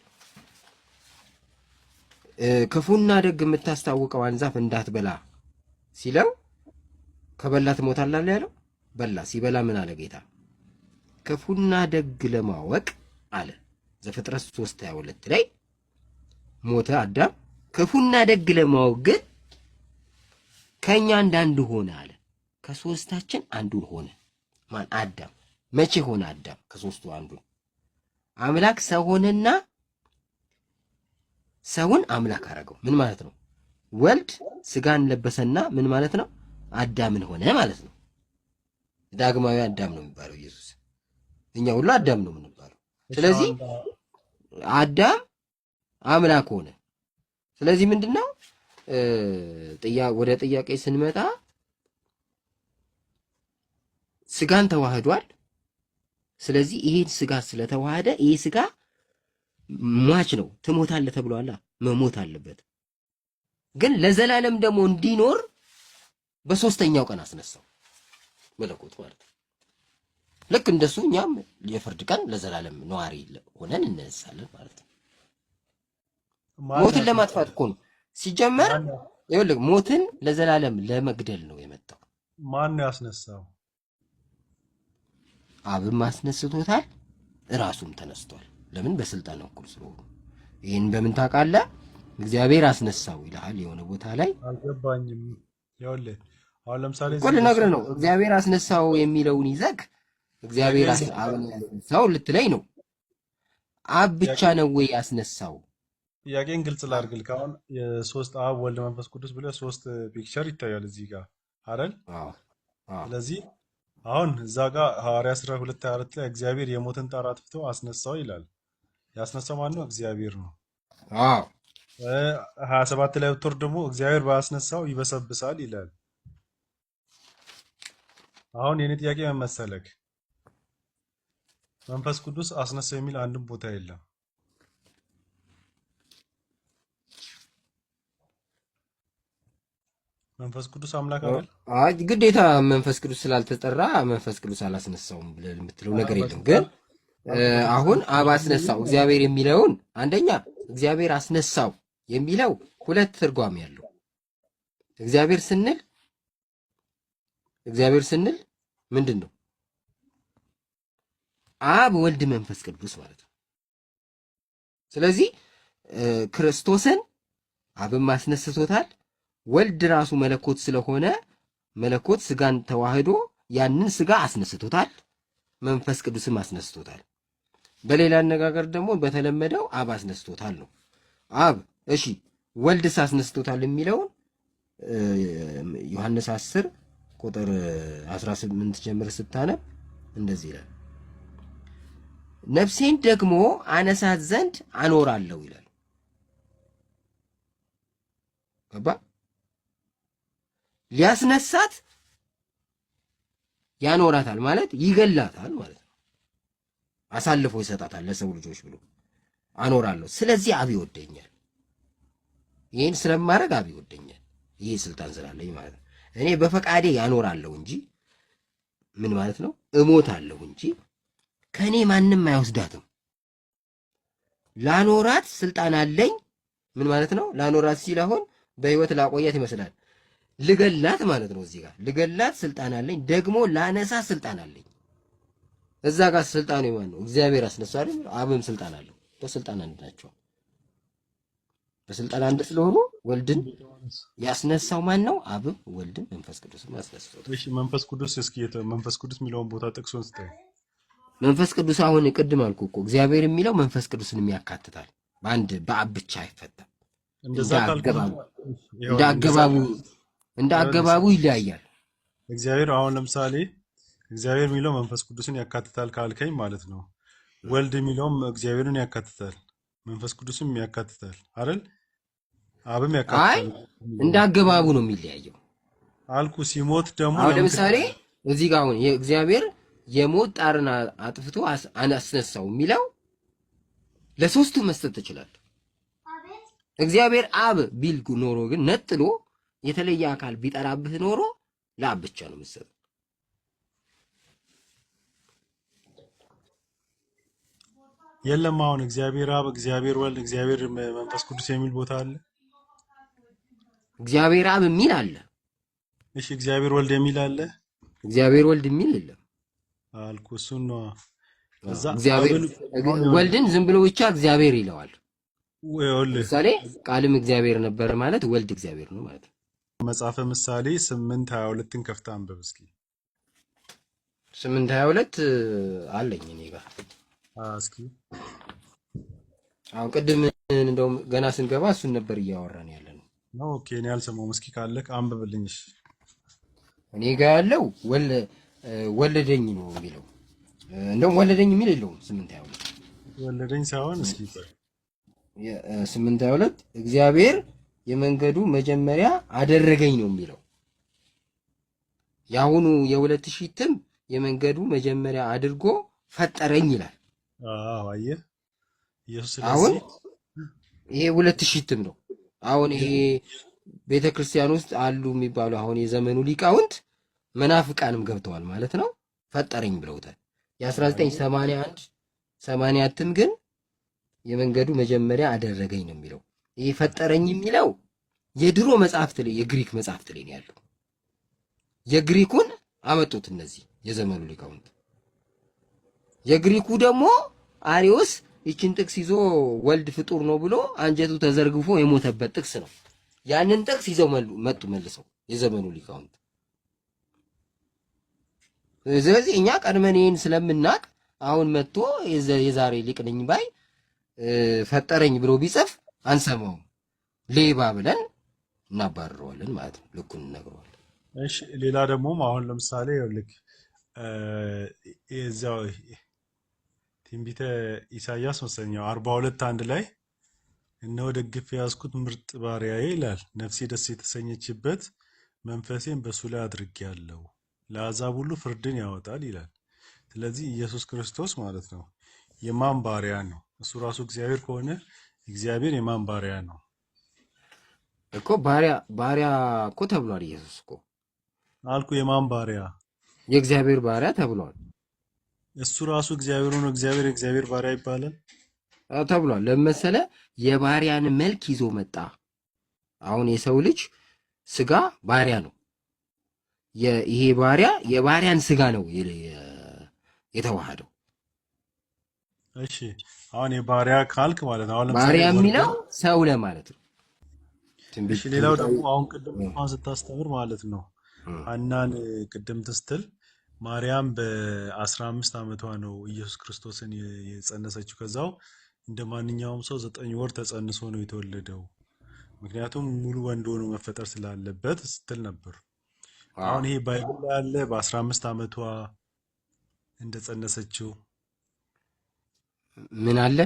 ክፉና ደግ የምታስታውቀዋን ዛፍ እንዳትበላ ሲለው ከበላ ትሞታለህ ያለው በላ። ሲበላ ምን አለ ጌታ? ክፉና ደግ ለማወቅ አለ ዘፍጥረት 3:22 ላይ ሞተ አዳም። ክፉና ደግ ለማወቅ ግን ከኛ አንዱ ሆነ አለ። ከሶስታችን አንዱ ሆነ። ማን? አዳም። መቼ ሆነ አዳም? ከሶስቱ አንዱ አምላክ ሰው ሆነና ሰውን አምላክ አረገው። ምን ማለት ነው? ወልድ ስጋን ለበሰና ምን ማለት ነው? አዳምን ሆነ ማለት ነው። ዳግማዊ አዳም ነው የሚባለው ኢየሱስ። እኛ ሁሉ አዳም ነው የምንባለው። ስለዚህ አዳም አምላክ ሆነ። ስለዚህ ምንድነው ወደ ጥያቄ ስንመጣ ስጋን ተዋህዷል። ስለዚህ ይሄን ስጋ ስለተዋሃደ ይሄ ስጋ ሟች ነው፣ ትሞታለህ ተብሏል። መሞት አለበት። ግን ለዘላለም ደግሞ እንዲኖር በሶስተኛው ቀን አስነሳው መለኮት ማለት ነው። ልክ እንደሱ እኛም የፍርድ ቀን ለዘላለም ነዋሪ ሆነን እንነሳለን ማለት ነው። ሞትን ለማጥፋት እኮ ነው ሲጀመር። ይኸውልህ ሞትን ለዘላለም ለመግደል ነው የመጣው። ማን ነው ያስነሳው? አብም አስነስቶታል፣ እራሱም ተነስቷል። ለምን? በስልጣን እኩል ስለሆኑ። ይህን በምን ታውቃለህ? እግዚአብሔር አስነሳው ይልሃል የሆነ ቦታ ላይ። አልገባኝም። ይኸውልህ አሁን ለምሳሌ እኮ ልነግርህ ነው። እግዚአብሔር አስነሳው የሚለውን ይዘህ እግዚአብሔር አስነሳው ልትለኝ ነው። አብ ብቻ ነው ወይ ያስነሳው? ጥያቄን ግልጽ ላድርግልህ። አሁን የሶስት አብ ወልድ መንፈስ ቅዱስ ብለህ ሶስት ፒክቸር ይታያል እዚህ ጋር አይደል? ስለዚህ አሁን እዛ ጋር ሐዋርያ 12:24 ላይ እግዚአብሔር የሞትን ጣር አጥፍቶ አስነሳው ይላል። ያስነሳው ማን ነው? እግዚአብሔር ነው። 27 ላይ ብትወርድ ደግሞ እግዚአብሔር ባያስነሳው ይበሰብሳል ይላል። አሁን የኔ ጥያቄ ምን መሰለክ? መንፈስ ቅዱስ አስነሳው የሚል አንድም ቦታ የለም። መንፈስ ቅዱስ አምላክ አይደል? አይ ግዴታ መንፈስ ቅዱስ ስላልተጠራ መንፈስ ቅዱስ አላስነሳውም ብለህ የምትለው ነገር የለም። ግን አሁን አብ አስነሳው እግዚአብሔር የሚለውን አንደኛ እግዚአብሔር አስነሳው የሚለው ሁለት ትርጓሜ ያለው። እግዚአብሔር ስንል ምንድን ነው? አብ ወልድ መንፈስ ቅዱስ ማለት ነው። ስለዚህ ክርስቶስን አብም አስነስቶታል። ወልድ ራሱ መለኮት ስለሆነ መለኮት ስጋን ተዋህዶ ያንን ስጋ አስነስቶታል። መንፈስ ቅዱስም አስነስቶታል። በሌላ አነጋገር ደግሞ በተለመደው አብ አስነስቶታል ነው። አብ እሺ፣ ወልድስ አስነስቶታል የሚለውን ዮሐንስ 10 ቁጥር 18 ጀምር ስታነብ እንደዚህ ይላል፣ ነፍሴን ደግሞ አነሳት ዘንድ አኖራለሁ ይላል። ገባ? ሊያስነሳት ያኖራታል ማለት ይገላታል ማለት ነው። አሳልፎ ይሰጣታል ለሰው ልጆች ብሎ። አኖራለሁ። ስለዚህ አብ ይወደኛል። ይህን ስለማድረግ አብ ይወደኛል። ይህ ስልጣን ስላለኝ ማለት ነው። እኔ በፈቃዴ ያኖራለሁ እንጂ ምን ማለት ነው? እሞታለሁ እንጂ ከእኔ ማንም አይወስዳትም። ላኖራት ስልጣን አለኝ። ምን ማለት ነው? ላኖራት ሲል አሁን በህይወት ላቆያት ይመስላል። ልገላት ማለት ነው። እዚህ ጋር ልገላት ስልጣን አለኝ፣ ደግሞ ላነሳ ስልጣን አለኝ። እዛ ጋር ስልጣኑ የማን ነው? እግዚአብሔር አስነሳው። አብም ስልጣን አለው። በስልጣን አንድ ናቸው። በስልጣን አንድ ስለሆኑ ወልድን ያስነሳው ማን ነው? አብም ወልድን መንፈስ ቅዱስም ያስነሳው። እሺ መንፈስ ቅዱስ እስኪ መንፈስ ቅዱስ የሚለውን ቦታ ጥቅሱን ስታይ መንፈስ ቅዱስ አሁን ቅድም አልኩ እኮ እግዚአብሔር የሚለው መንፈስ ቅዱስንም ያካትታል። በአንድ በአብ ብቻ አይፈታም። እንደ አገባቡ ይለያያል። እግዚአብሔር አሁን ለምሳሌ እግዚአብሔር የሚለው መንፈስ ቅዱስን ያካትታል ካልከኝ ማለት ነው። ወልድ የሚለውም እግዚአብሔርን ያካትታል፣ መንፈስ ቅዱስም ያካትታል አይደል? አብም ያካትታል። እንደ አገባቡ ነው የሚለያየው አልኩ። ሲሞት ደግሞ አሁን ለምሳሌ እዚህ ጋር አሁን የእግዚአብሔር የሞት ጣርን አጥፍቶ አስነሳው የሚለው ለሶስቱ መስጠት ትችላለህ። እግዚአብሔር አብ ቢል ኖሮ ግን ነጥሎ የተለየ አካል ቢጠራብህ ኖሮ ለአብ ብቻ ነው የምትሰጠው። የለም አሁን እግዚአብሔር አብ፣ እግዚአብሔር ወልድ፣ እግዚአብሔር መንፈስ ቅዱስ የሚል ቦታ አለ። እግዚአብሔር አብ የሚል አለ። እሺ እግዚአብሔር ወልድ የሚል አለ። እግዚአብሔር ወልድ የሚል የለም አልኩ። እሱን ነው እዛ እግዚአብሔር ወልድን ዝም ብሎ ብቻ እግዚአብሔር ይለዋል። ምሳሌ ቃልም እግዚአብሔር ነበር ማለት ወልድ እግዚአብሔር ነው ማለት ነው። መጽሐፈ ምሳሌ 8:22ን ከፍታ አንብብ እስኪ። 8:22 አለኝ እኔ ጋር እስኪ። አሁን ቅድም እንደውም ገና ስንገባ እሱን ነበር እያወራን ያለ ነው። ኦኬ እኔ አልሰማሁም። እስኪ ካለክ አንብብልኝ። እሺ እኔ ጋር ያለው ወለደኝ ነው የሚለው። እንደውም ወለደኝ የሚል የለውም። 8:22 ወለደኝ ሳይሆን እስኪ 8:22 እግዚአብሔር የመንገዱ መጀመሪያ አደረገኝ ነው የሚለው። የአሁኑ የ2000 እትም የመንገዱ መጀመሪያ አድርጎ ፈጠረኝ ይላል። አየህ ኢየሱስ። አሁን ይሄ 2000 እትም ነው። አሁን ይሄ ቤተክርስቲያን ውስጥ አሉ የሚባሉ አሁን የዘመኑ ሊቃውንት መናፍቃንም ገብተዋል ማለት ነው። ፈጠረኝ ብለውታል። የ1981 80 እትም ግን የመንገዱ መጀመሪያ አደረገኝ ነው የሚለው። ይሄ ፈጠረኝ የሚለው የድሮ መጽሐፍት ላይ የግሪክ መጽሐፍት ላይ ነው ያለው። የግሪኩን አመጡት እነዚህ የዘመኑ ሊቃውንት። የግሪኩ ደግሞ አሪዮስ ይችን ጥቅስ ይዞ ወልድ ፍጡር ነው ብሎ አንጀቱ ተዘርግፎ የሞተበት ጥቅስ ነው። ያንን ጥቅስ ይዘው መጡ መልሰው የዘመኑ ሊቃውንት። ስለዚህ እኛ ቀድመን ይሄን ስለምናቅ አሁን መጥቶ የዛሬ ሊቅ ነኝ ባይ ፈጠረኝ ብሎ ቢጽፍ አንሰማውም። ሌባ ብለን እናባርረዋለን ማለት ነው። ልኩን እንነግረዋለን። እሺ ሌላ ደግሞ አሁን ለምሳሌ ልክ እዛው ትንቢተ ኢሳይያስ መሰለኛው 42:1 ላይ እነሆ ደግፌ ያዝኩት ምርጥ ባሪያዬ ይላል፣ ነፍሴ ደስ የተሰኘችበት መንፈሴን በሱ ላይ አድርጌያለሁ፣ ለአሕዛብ ሁሉ ፍርድን ያወጣል ይላል። ስለዚህ ኢየሱስ ክርስቶስ ማለት ነው የማን ባሪያ ነው? እሱ ራሱ እግዚአብሔር ከሆነ እግዚአብሔር የማን ባሪያ ነው እኮ? ባሪያ እኮ ተብሏል። ኢየሱስ እኮ አልኩ የማን ባሪያ? የእግዚአብሔር ባሪያ ተብሏል። እሱ ራሱ እግዚአብሔር ሆኖ እግዚአብሔር ባሪያ ይባላል ተብሏል። ለመሰለ የባሪያን መልክ ይዞ መጣ። አሁን የሰው ልጅ ስጋ ባሪያ ነው። ይሄ ባሪያ የባሪያን ስጋ ነው የተዋሃደው። እሺ አሁን የባሪያ ካልክ ማለት ነው። አሁን ባሪያ የሚለው ሰው ለማለት ነው። እሺ ሌላው ደግሞ አሁን ቅድም ስታስተምር ማለት ነው ሐናን ቅድም ስትል ማርያም በ15 ዓመቷ ነው ኢየሱስ ክርስቶስን የጸነሰችው። ከዛው እንደ ማንኛውም ሰው 9 ወር ተጸንሶ ነው የተወለደው፣ ምክንያቱም ሙሉ ወንድ ሆኖ መፈጠር ስላለበት ስትል ነበር። አሁን ይሄ ባይብል ላይ አለ በ15 ዓመቷ እንደጸነሰችው ምን አለ?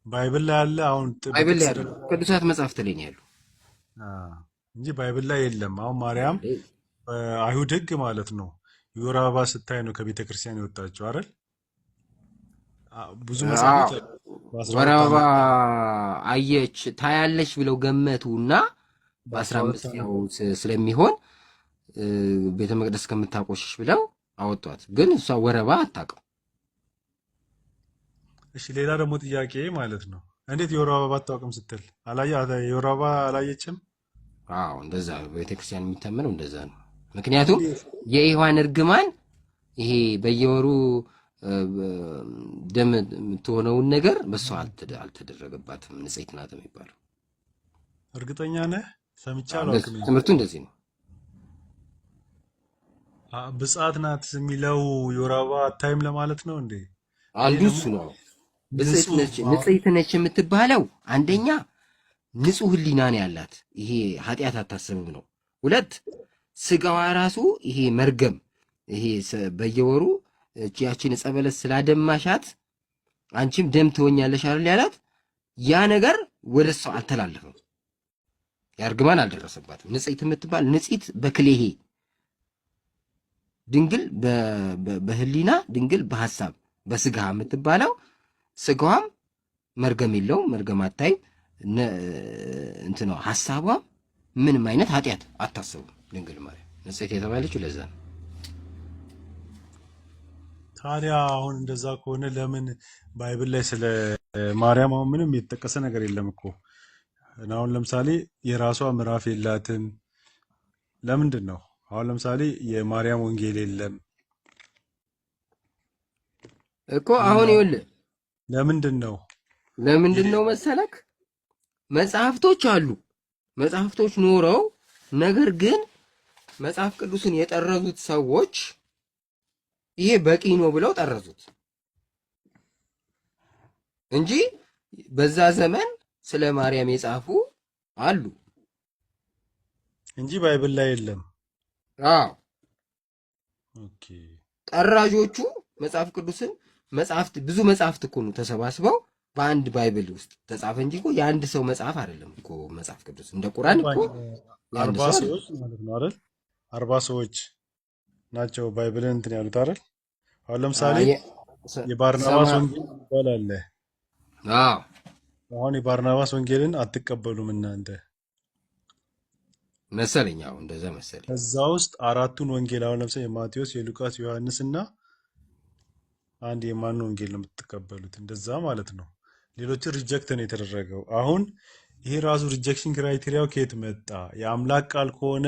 ባይብል ላይ አለ። አሁን ባይብል ላይ አለ፣ ቅዱሳት መጻሕፍት ላይ ነው ያለው እንጂ ባይብል ላይ የለም። አሁን ማርያም በአይሁድ ሕግ ማለት ነው የወር አበባ ስታይ ነው ከቤተ ክርስቲያን የወጣችው አይደል? ብዙ መጽሐፎች በ12 ወር አበባ ዓመት አየች ታያለች ብለው ገመቱና በ12 በ15 ዓመት ያው ስለሚሆን ቤተ መቅደስ ከምታቆሽሽ ብለው አወጧት። ግን እሷ ወረባ አታውቅም። እሺ ሌላ ደግሞ ጥያቄ ማለት ነው። እንዴት የወር አበባ አታውቅም ስትል የወር አበባ አላየችም? አዎ እንደዛ ነው ቤተክርስቲያን የሚታመነው እንደዛ ነው። ምክንያቱም እንዴት? የሔዋን እርግማን ይሄ በየወሩ ደም የምትሆነውን ነገር በሷ አልተደረገባትም። ንጽሕት ናት የሚባለው እርግጠኛ ነህ? ሰምቼ አላውቅም። ትምህርቱ እንደዚህ ነው። ብጻት ናት የሚለው የወር አበባ አታይም ለማለት ነው እንዴ? ይሄ አንዱ ደግሞ እሱ ነው። ንጹህ ንጽሕት ነች የምትባለው አንደኛ ንጹህ ሕሊና ነው ያላት፣ ይሄ ኃጢአት አታስብም ነው። ሁለት ስጋዋ ራሱ ይሄ መርገም ይሄ በየወሩ ያቺን ዕፀ በለስ ስላደማሻት አንቺም ደም ትሆኛለሽ አይደል ያላት፣ ያ ነገር ወደ እሷ አልተላለፈም። ያርግማን አልደረሰባትም። ንጽሕት የምትባል ንጽሕት በክሌሄ ድንግል በህሊና ድንግል በሐሳብ በስጋ የምትባለው ስጋዋም መርገም የለውም፣ መርገም አታይም። እንትኗ ሐሳቧም ምንም አይነት ኃጢአት አታስቡም። ድንግል ማርያም ንጽሕት የተባለችው ለዛ ነው። ታዲያ አሁን እንደዛ ከሆነ ለምን ባይብል ላይ ስለ ማርያም አሁን ምንም የተጠቀሰ ነገር የለም እኮ? አሁን ለምሳሌ የራሷ ምዕራፍ የላትም። ለምንድን ነው? አሁን ለምሳሌ የማርያም ወንጌል የለም እኮ። አሁን ይኸውልህ ለምንድን ነው ለምንድን ነው መሰለክ መጽሐፍቶች አሉ። መጽሐፍቶች ኖረው ነገር ግን መጽሐፍ ቅዱስን የጠረዙት ሰዎች ይሄ በቂ ነው ብለው ጠረዙት እንጂ በዛ ዘመን ስለ ማርያም የጻፉ አሉ እንጂ ባይብል ላይ የለም። አዎ ኦኬ። ጠራዦቹ መጽሐፍ ቅዱስን መጽሐፍት ብዙ መጽሐፍት እኮ ነው ተሰባስበው በአንድ ባይብል ውስጥ ተጻፈ እንጂ እኮ የአንድ ሰው መጽሐፍ አይደለም እኮ መጽሐፍ ቅዱስ። እንደ ቁርአን እኮ የአንድ 40 ሰው ሰዎች ማለት ነው አይደል? 40 ሰዎች ናቸው ባይብልን እንትን ያሉት አይደል? አሁን ለምሳሌ የባርናባስ ወንጌል ይባላል። አዎ አሁን የባርናባስ ወንጌልን አትቀበሉም እናንተ መሰለኝ። አዎ እንደዛ መሰለኝ። ከዛ ውስጥ አራቱን ወንጌል አሁን ለምሳሌ የማቴዎስ፣ የሉቃስ፣ ዮሐንስ እና አንድ የማን ወንጌል ነው የምትቀበሉት? እንደዛ ማለት ነው። ሌሎችን ሪጀክት ነው የተደረገው። አሁን ይሄ ራሱ ሪጀክሽን ክራይቴሪያው ከየት መጣ? የአምላክ ቃል ከሆነ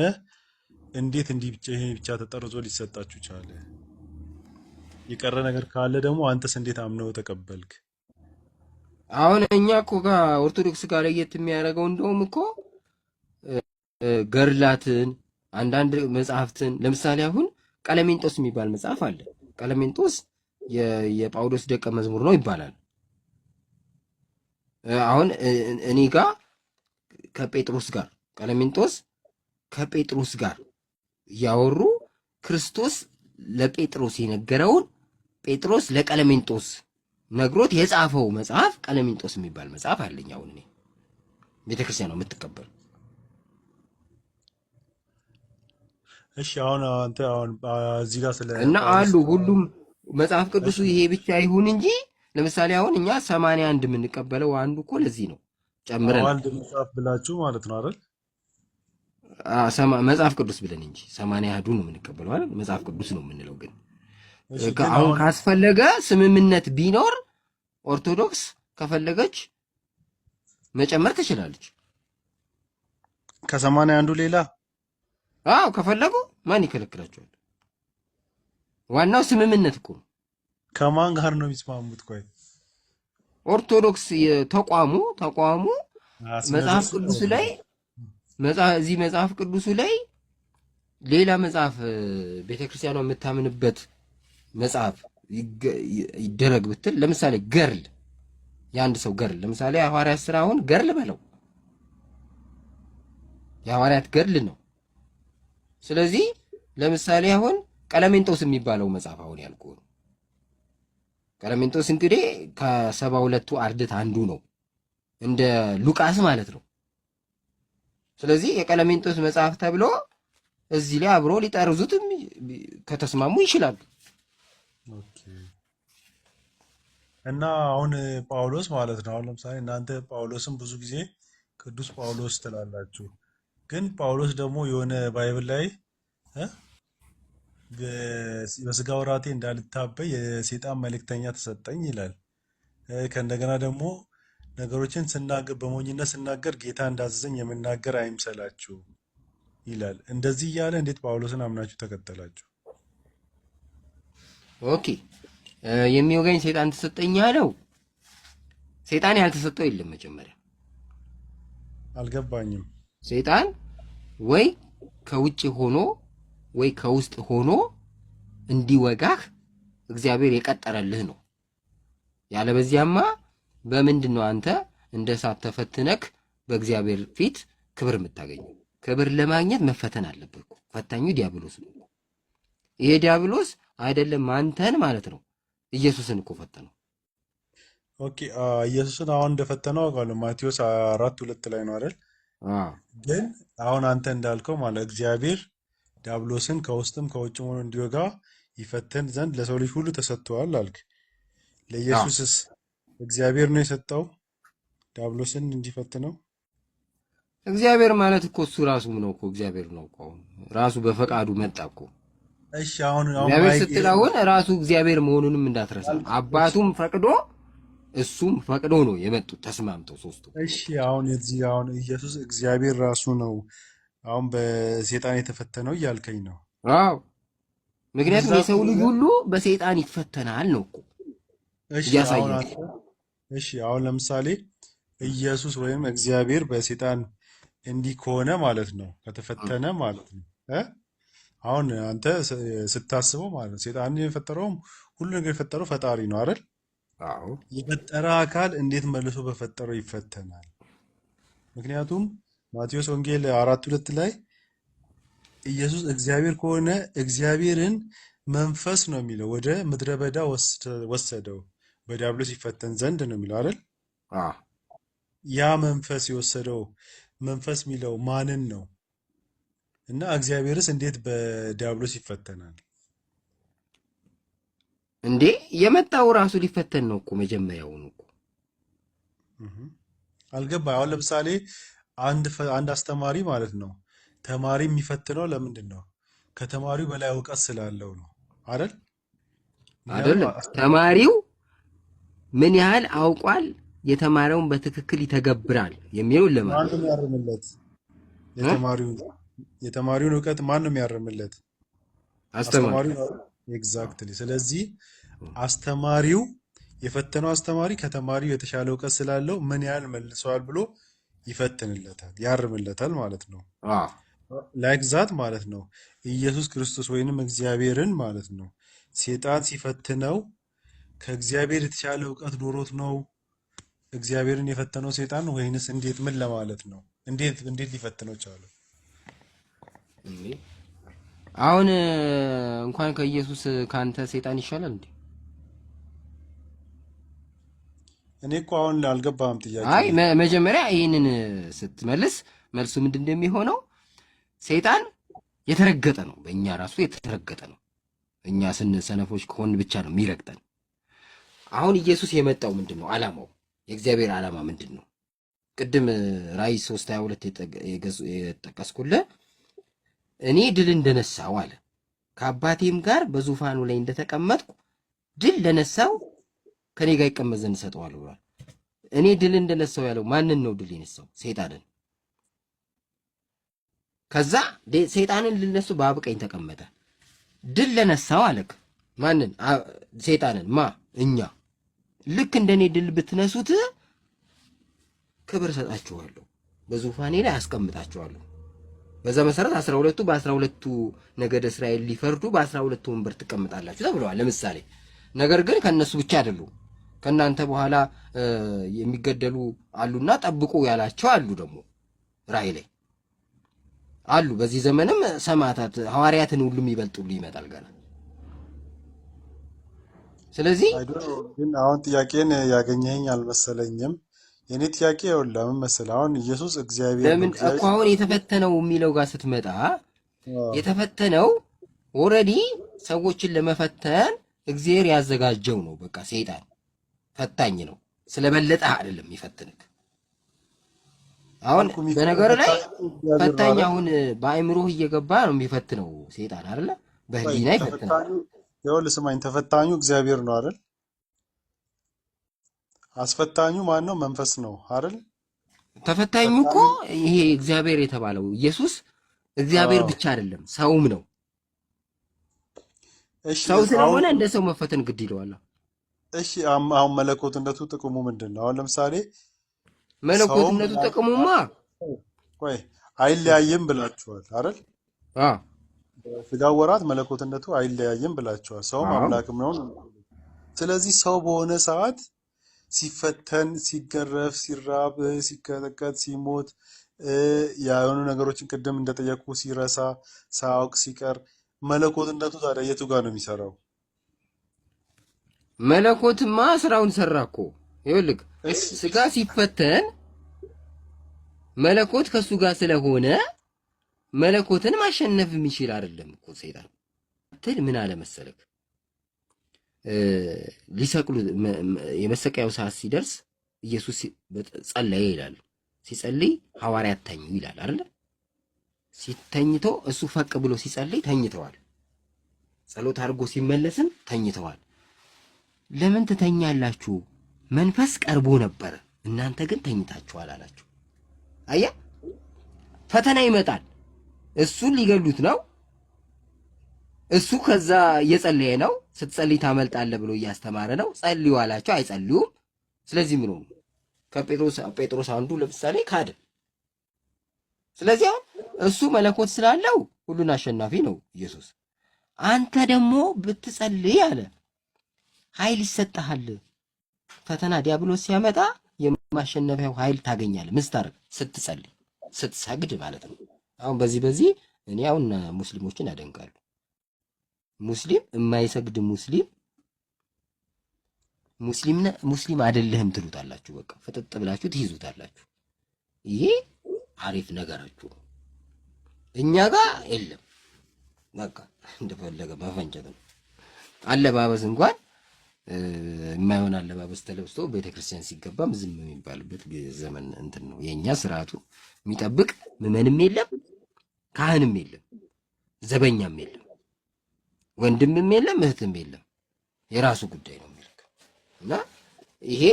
እንዴት እንዲህ ብቻ ይሄ ብቻ ተጠርዞ ሊሰጣችሁ ቻለ? የቀረ ነገር ካለ ደግሞ አንተስ እንዴት አምነው ተቀበልክ? አሁን እኛ እኮ ጋር ኦርቶዶክስ ጋር ለየት የሚያደርገው እንደውም እኮ ገርላትን አንዳንድ መጽሐፍትን ለምሳሌ አሁን ቀለሜንጦስ የሚባል መጽሐፍ አለ። ቀለሜንጦስ የጳውሎስ ደቀ መዝሙር ነው ይባላል። አሁን እኔ ጋር ከጴጥሮስ ጋር ቀለሜንጦስ ከጴጥሮስ ጋር እያወሩ ክርስቶስ ለጴጥሮስ የነገረውን ጴጥሮስ ለቀለሜንጦስ ነግሮት የጻፈው መጽሐፍ ቀለሜንጦስ የሚባል መጽሐፍ አለኝ። አሁን እኔ ቤተክርስቲያን ነው የምትቀበል። እሺ አሁን አንተ አሁን እዚህ ጋር ስለ እና አሉ ሁሉም መጽሐፍ ቅዱሱ ይሄ ብቻ ይሁን እንጂ ለምሳሌ አሁን እኛ 81 የምንቀበለው አንዱ እኮ ለዚህ ነው ጨምረን አንድ መጽሐፍ ብላችሁ ማለት ነው አይደል? መጽሐፍ ቅዱስ ብለን እንጂ 81ዱ ነው የምንቀበለው አይደል? መጽሐፍ ቅዱስ ነው የምንለው። ግን አሁን ካስፈለገ ስምምነት ቢኖር ኦርቶዶክስ ከፈለገች መጨመር ትችላለች። ከ81ዱ ሌላ አዎ ከፈለጉ ማን ይከለክላቸዋል? ዋናው ስምምነት እኮ። ከማን ጋር ነው የሚስማሙት? ቆይ ኦርቶዶክስ ተቋሙ መጽሐፍ ቅዱስ ላይ እዚህ መጽሐፍ ቅዱሱ ላይ ሌላ መጽሐፍ ቤተክርስቲያኗ የምታምንበት መጽሐፍ ይደረግ ብትል ለምሳሌ ገርል የአንድ ሰው ገርል ለምሳሌ የሐዋርያት ሥራ አሁን ገርል በለው የሐዋርያት ገርል ነው። ስለዚህ ለምሳሌ አሁን ቀለሜንጦስ የሚባለው መጽሐፍ አሁን ያልኩህ ቀለሜንጦስ እንግዲህ ከ72ቱ አርድእት አንዱ ነው እንደ ሉቃስ ማለት ነው። ስለዚህ የቀለሜንጦስ መጽሐፍ ተብሎ እዚህ ላይ አብሮ ሊጠርዙትም ከተስማሙ ይችላሉ። እና አሁን ጳውሎስ ማለት ነው። አሁን ለምሳሌ እናንተ ጳውሎስን ብዙ ጊዜ ቅዱስ ጳውሎስ ትላላችሁ፣ ግን ጳውሎስ ደግሞ የሆነ ባይብል ላይ እ በስጋ ወራቴ እንዳልታበይ የሴጣን መልእክተኛ ተሰጠኝ ይላል። ከእንደገና ደግሞ ነገሮችን ስናገር በሞኝነት ስናገር ጌታ እንዳዘዘኝ የምናገር አይምሰላችሁ ይላል። እንደዚህ እያለ እንዴት ጳውሎስን አምናችሁ ተከተላችሁ? ኦኬ የሚወጋኝ ሰይጣን ተሰጠኝ ያለው ሰይጣን ያልተሰጠው የለም። መጀመሪያ አልገባኝም። ሰይጣን ወይ ከውጭ ሆኖ ወይ ከውስጥ ሆኖ እንዲወጋህ እግዚአብሔር የቀጠረልህ ነው። ያለበዚያማ በምንድን ነው አንተ እንደ እሳት ተፈትነክ በእግዚአብሔር ፊት ክብር የምታገኘው? ክብር ለማግኘት መፈተን አለብህ። ፈታኙ ዲያብሎስ ነው። ይሄ ዲያብሎስ አይደለም አንተን ማለት ነው፣ ኢየሱስን እኮ ፈተነው። ኦኬ ኢየሱስን አሁን እንደፈተነው አውቃለሁ። ማቴዎስ 4:2 ላይ ነው አይደል? ግን አሁን አንተ እንዳልከው ማለት እግዚአብሔር ዲያብሎስን ከውስጥም ከውጭም ሆኖ እንዲወጋ ይፈተን ዘንድ ለሰው ልጅ ሁሉ ተሰጥቷል አልክ። ለኢየሱስስ እግዚአብሔር ነው የሰጠው ዲያብሎስን እንዲፈትነው? እግዚአብሔር ማለት እኮ እሱ ራሱ ነው እኮ እግዚአብሔር ነው እኮ ራሱ በፈቃዱ መጣ እኮ። እሺ አሁን እግዚአብሔር ስትል አሁን ራሱ እግዚአብሔር መሆኑንም እንዳትረሳ። አባቱም ፈቅዶ እሱም ፈቅዶ ነው የመጡት ተስማምተው ሶስቱ። እሺ አሁን እዚህ አሁን ኢየሱስ እግዚአብሔር ራሱ ነው አሁን በሰይጣን የተፈተነው እያልከኝ ነው? አዎ ምክንያቱም የሰው ልጅ ሁሉ በሰይጣን ይፈተናል ነው እኮ እያሳየ። እሺ አሁን ለምሳሌ ኢየሱስ ወይም እግዚአብሔር በሰይጣን እንዲህ ከሆነ ማለት ነው ከተፈተነ ማለት ነው አሁን አንተ ስታስበው ማለት ነው ሰይጣንን የፈጠረውም ሁሉ ነገር የፈጠረው ፈጣሪ ነው አይደል? አዎ የፈጠረ አካል እንዴት መልሶ በፈጠረው ይፈተናል? ምክንያቱም ማቴዎስ ወንጌል 4:2 ላይ ኢየሱስ እግዚአብሔር ከሆነ እግዚአብሔርን መንፈስ ነው የሚለው ወደ ምድረ በዳ ወሰደው በዲያብሎስ ይፈተን ዘንድ ነው የሚለው አይደል? ያ መንፈስ የወሰደው መንፈስ የሚለው ማንን ነው? እና እግዚአብሔርስ እንዴት በዲያብሎስ ይፈተናል እንዴ? የመጣው ራሱ ሊፈተን ነው እኮ መጀመሪያውኑ እኮ። አልገባ። አሁን ለምሳሌ አንድ አስተማሪ ማለት ነው ተማሪ የሚፈትነው ለምንድን ነው? ከተማሪው በላይ እውቀት ስላለው ነው አይደል? አይደለም ተማሪው ምን ያህል አውቋል፣ የተማረውን በትክክል ይተገብራል የሚለው ለማለት ማን ነው ያርምለት? የተማሪውን እውቀት ማን ነው የሚያርምለት? አስተማሪው ነው። ኤግዛክትሊ። ስለዚህ አስተማሪው የፈተነው አስተማሪ ከተማሪው የተሻለ እውቀት ስላለው ምን ያህል መልሰዋል ብሎ ይፈትንለታል፣ ያርምለታል ማለት ነው። ላይክ ዛት ማለት ነው። ኢየሱስ ክርስቶስ ወይንም እግዚአብሔርን ማለት ነው ሴጣን ሲፈትነው ከእግዚአብሔር የተሻለ እውቀት ኖሮት ነው እግዚአብሔርን የፈተነው ሴጣን? ወይንስ እንዴት? ምን ለማለት ነው? እንዴት ሊፈትነው ቻለ? አሁን እንኳን ከኢየሱስ ካንተ ሴጣን ይሻላል እንዴ? እኔ እኮ አሁን አልገባም ጥያቄ። አይ መጀመሪያ ይህንን ስትመልስ መልሱ ምንድን እንደሚሆነው ሴጣን የተረገጠ ነው፣ በእኛ ራሱ የተረገጠ ነው። እኛ ሰነፎች ከሆን ብቻ ነው የሚረግጠን። አሁን ኢየሱስ የመጣው ምንድን ነው? ዓላማው የእግዚአብሔር ዓላማ ምንድን ነው? ቅድም ራእይ 3:22 የጠቀስኩልህ እኔ ድል እንደነሳው አለ ከአባቴም ጋር በዙፋኑ ላይ እንደተቀመጥኩ ድል ለነሳው ከኔ ጋር ይቀመጥ ዘንድ እሰጠዋለሁ ብሏል። እኔ ድል እንደነሳው ያለው ማንን ነው? ድል የነሳው ሴጣንን። ከዛ ሴጣንን ልነሱ በአብ ቀኝ ተቀመጠ። ድል ለነሳው አለክ ማንን? ሴጣንን። ማ? እኛ። ልክ እንደኔ ድል ብትነሱት ክብር እሰጣችኋለሁ፣ በዙፋኔ ላይ አስቀምጣችኋለሁ። በዛ መሰረት 12ቱ በ12ቱ ነገደ እስራኤል ሊፈርዱ በ12ቱ ወንበር ትቀምጣላችሁ ተብለዋል። ለምሳሌ ነገር ግን ከነሱ ብቻ አይደሉም። ከናንተ በኋላ የሚገደሉ አሉና ጠብቁ ያላቸው አሉ። ደግሞ ራእይ ላይ አሉ። በዚህ ዘመንም ሰማዕታት ሐዋርያትን ሁሉም ይበልጡሉ ይመጣል ገና። ስለዚህ ግን አሁን ጥያቄን ያገኘኝ አልመሰለኝም። የኔ ጥያቄ ለምን መሰለህ? አሁን ኢየሱስ እግዚአብሔር ለምን እኮ አሁን የተፈተነው የሚለው ጋር ስትመጣ የተፈተነው ኦልሬዲ ሰዎችን ለመፈተን እግዚአብሔር ያዘጋጀው ነው። በቃ ሰይጣን ፈታኝ ነው። ስለበለጠህ አይደለም የሚፈትንክ። አሁን አልኩ በነገር ላይ እግዚአብሔር ነው ፈታኝ አይደል? አሁን በአእምሮህ እየገባ ነው የሚፈትነው ሴጣን አይደለ? ቆይ በህሊና ይፈትናል። ተፈታኙ ይኸውልህ ስማኝ፣ ተፈታኙ እግዚአብሔር ነው አይደል? አስፈታኙ ማን ነው? መንፈስ ነው አይደል? ተፈታኙ እኮ ፈታኙ ይሄ እግዚአብሔር የተባለው ኢየሱስ እግዚአብሔር አዎ። ብቻ አይደለም ሰውም ነው። እሺ ሰው አሁን ስለሆነ እንደ ሰው መፈተን ግድ ይለዋል። እሺ አሁን መለኮትነቱ ጥቅሙ ምንድን ነው? አሁን ለምሳሌ ሰውም መለኮትነቱ ጥቅሙማ ቆይ አይለያይም ብላችኋል አይደል? አ በስጋ ወራት መለኮትነቱ አይለያይም ብላችኋል። ሰውም አዎ አምላክም ነው። ስለዚህ ሰው በሆነ ሰዓት ሲፈተን፣ ሲገረፍ፣ ሲራብ፣ ሲቀጠቀጥ፣ ሲሞት የሆኑ ነገሮችን ቅድም እንደጠየቁ ሲረሳ፣ ሳያውቅ ሲቀር መለኮትነቱ ታዲያ የቱ ጋር ነው የሚሰራው? መለኮትማ ስራውን ሰራ እኮ። ይኸውልህ እሺ ስጋ ሲፈተን መለኮት ከሱ ጋር ስለሆነ መለኮትን ማሸነፍ የሚችል አይደለም እኮ ሰይጣን። ትል ምን አለ መሰለክ ሊሰቅሉ የመሰቀያው ሰዓት ሲደርስ ኢየሱስ ጸለየ ይላል። ሲጸልይ ሐዋርያት ተኙ ይላል አይደል? ሲተኝቶ እሱ ፈቅ ብሎ ሲጸልይ ተኝተዋል። ጸሎት አድርጎ ሲመለስም ተኝተዋል። ለምን ትተኛላችሁ? መንፈስ ቀርቦ ነበር፣ እናንተ ግን ተኝታችኋል አላቸው። አያ ፈተና ይመጣል። እሱን ሊገሉት ነው። እሱ ከዛ እየጸለየ ነው። ስትጸልይ ታመልጣለህ ብሎ እያስተማረ ነው። ጸልዩ አላቸው፣ አይጸልዩም። ስለዚህ ምን ሆኑ? ከጴጥሮስ አንዱ ለምሳሌ ካደ። ስለዚህ አሁን እሱ መለኮት ስላለው ሁሉን አሸናፊ ነው ኢየሱስ። አንተ ደግሞ ብትጸልይ አለ ኃይል ይሰጥሃል። ፈተና ዲያብሎስ ሲያመጣ የማሸነፊያው ኃይል ታገኛለህ። ምስታረግ ስትጸልይ፣ ስትሰግድ ማለት ነው። አሁን በዚህ እኔ አሁን ሙስሊሞችን ያደንቃሉ። ሙስሊም የማይሰግድ ሙስሊም አይደለህም ትሉታላችሁ። በቃ ፍጥጥ ብላችሁ ትይዙታላችሁ። ይሄ አሪፍ ነገራችሁ ነው። እኛ ጋር የለም። በቃ እንደፈለገ መፈንጨት ነው። አለባበስ እንኳን የማይሆን አለባበስ ተለብሶ ቤተክርስቲያን ሲገባም ዝም የሚባልበት ዘመን እንትን ነው። የኛ ስርዓቱ የሚጠብቅ ምዕመንም የለም፣ ካህንም የለም፣ ዘበኛም የለም፣ ወንድምም የለም፣ እህትም የለም። የራሱ ጉዳይ ነው የሚልክ እና ይሄ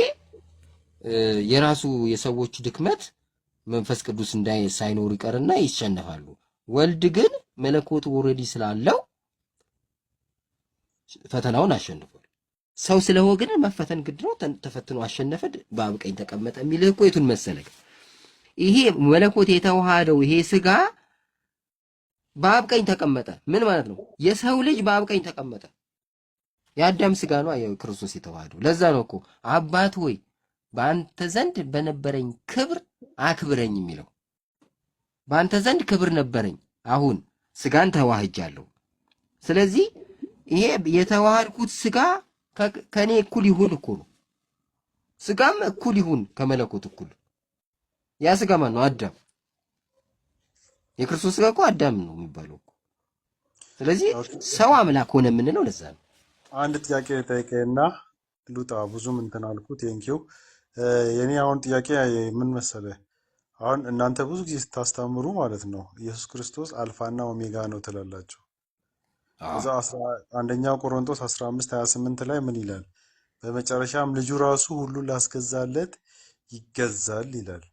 የራሱ የሰዎች ድክመት መንፈስ ቅዱስ ሳይኖር ይቀርና ይሸነፋሉ። ወልድ ግን መለኮቱ ኦልሬዲ ስላለው ፈተናውን አሸንፏል። ሰው ስለሆነ ግን መፈተን ግድ ነው። ተፈትኖ አሸነፈ፣ በአብ ቀኝ ተቀመጠ የሚልህ እኮ የቱን መሰለህ? ይሄ መለኮት የተዋሃደው ይሄ ስጋ በአብ ቀኝ ተቀመጠ። ምን ማለት ነው? የሰው ልጅ በአብ ቀኝ ተቀመጠ። የአዳም ስጋ ነው ክርስቶስ የተዋሃደው። ለዛ ነው እኮ አባት ሆይ በአንተ ዘንድ በነበረኝ ክብር አክብረኝ የሚለው። በአንተ ዘንድ ክብር ነበረኝ፣ አሁን ስጋን ተዋህጃለሁ። ስለዚህ ይሄ የተዋሃድኩት ስጋ ከኔ እኩል ይሁን እኮ ነው። ስጋም እኩል ይሁን ከመለኮት እኩል። ያ ስጋ ማን ነው? አዳም። የክርስቶስ ስጋ እኮ አዳም ነው የሚባለው እኮ። ስለዚህ ሰው አምላክ ሆነ የምንለው ለዛ ነው። አንድ ጥያቄ ጠይቄና ልውጣ። ብዙም እንትን አልኩ። ቴንኪው። የኔ አሁን ጥያቄ ምን መሰለህ? አሁን እናንተ ብዙ ጊዜ ስታስተምሩ ማለት ነው ኢየሱስ ክርስቶስ አልፋና ኦሜጋ ነው ትላላችሁ። እዛ አንደኛ ቆሮንቶስ 15:28 ላይ ምን ይላል? በመጨረሻም ልጁ ራሱ ሁሉን ላስገዛለት ይገዛል ይላል።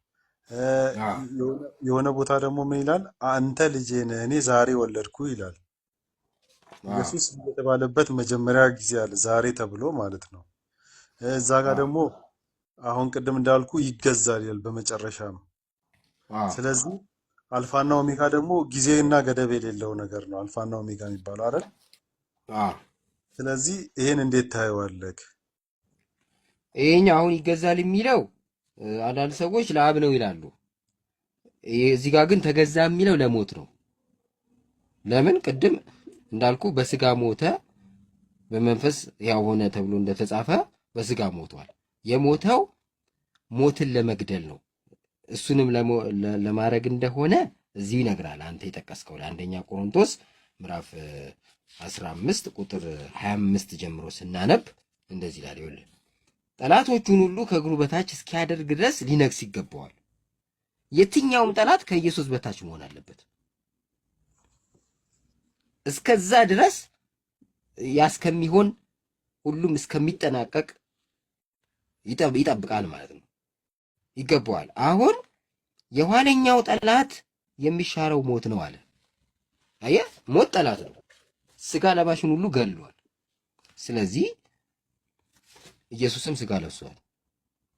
የሆነ ቦታ ደግሞ ምን ይላል? አንተ ልጄ ነህ እኔ ዛሬ ወለድኩ ይላል። ኢየሱስ የተባለበት መጀመሪያ ጊዜ አለ፣ ዛሬ ተብሎ ማለት ነው። እዛ ጋር ደግሞ አሁን ቅድም እንዳልኩ ይገዛል ይላል በመጨረሻም። ስለዚህ አልፋና ኦሜጋ ደግሞ ጊዜና ገደብ የሌለው ነገር ነው አልፋና ኦሜጋ የሚባለው አይደል? ስለዚህ ይሄን እንዴት ታየዋለህ? ይሄኛው አሁን ይገዛል የሚለው አንዳንድ ሰዎች ለአብ ነው ይላሉ። እዚህ ጋር ግን ተገዛ የሚለው ለሞት ነው። ለምን? ቅድም እንዳልኩ በስጋ ሞተ በመንፈስ ያው ሆነ ተብሎ እንደተጻፈ በስጋ ሞቷል። የሞተው ሞትን ለመግደል ነው። እሱንም ለማድረግ እንደሆነ እዚህ ይነግራል። አንተ የጠቀስከው ለአንደኛ ቆሮንቶስ ምዕራፍ 15 ቁጥር 25 ጀምሮ ስናነብ እንደዚህ ይላል። ይኸውልህ ጠላቶቹን ሁሉ ከእግሩ በታች እስኪያደርግ ድረስ ሊነግስ ይገባዋል። የትኛውም ጠላት ከኢየሱስ በታች መሆን አለበት። እስከዛ ድረስ ያስከሚሆን ሁሉም እስከሚጠናቀቅ ይጠብቃል ማለት ነው። ይገባዋል። አሁን የኋለኛው ጠላት የሚሻረው ሞት ነው አለ። አየህ፣ ሞት ጠላት ነው። ስጋ ለባሽን ሁሉ ገድሏል። ስለዚህ ኢየሱስም ስጋ ለብሷል፣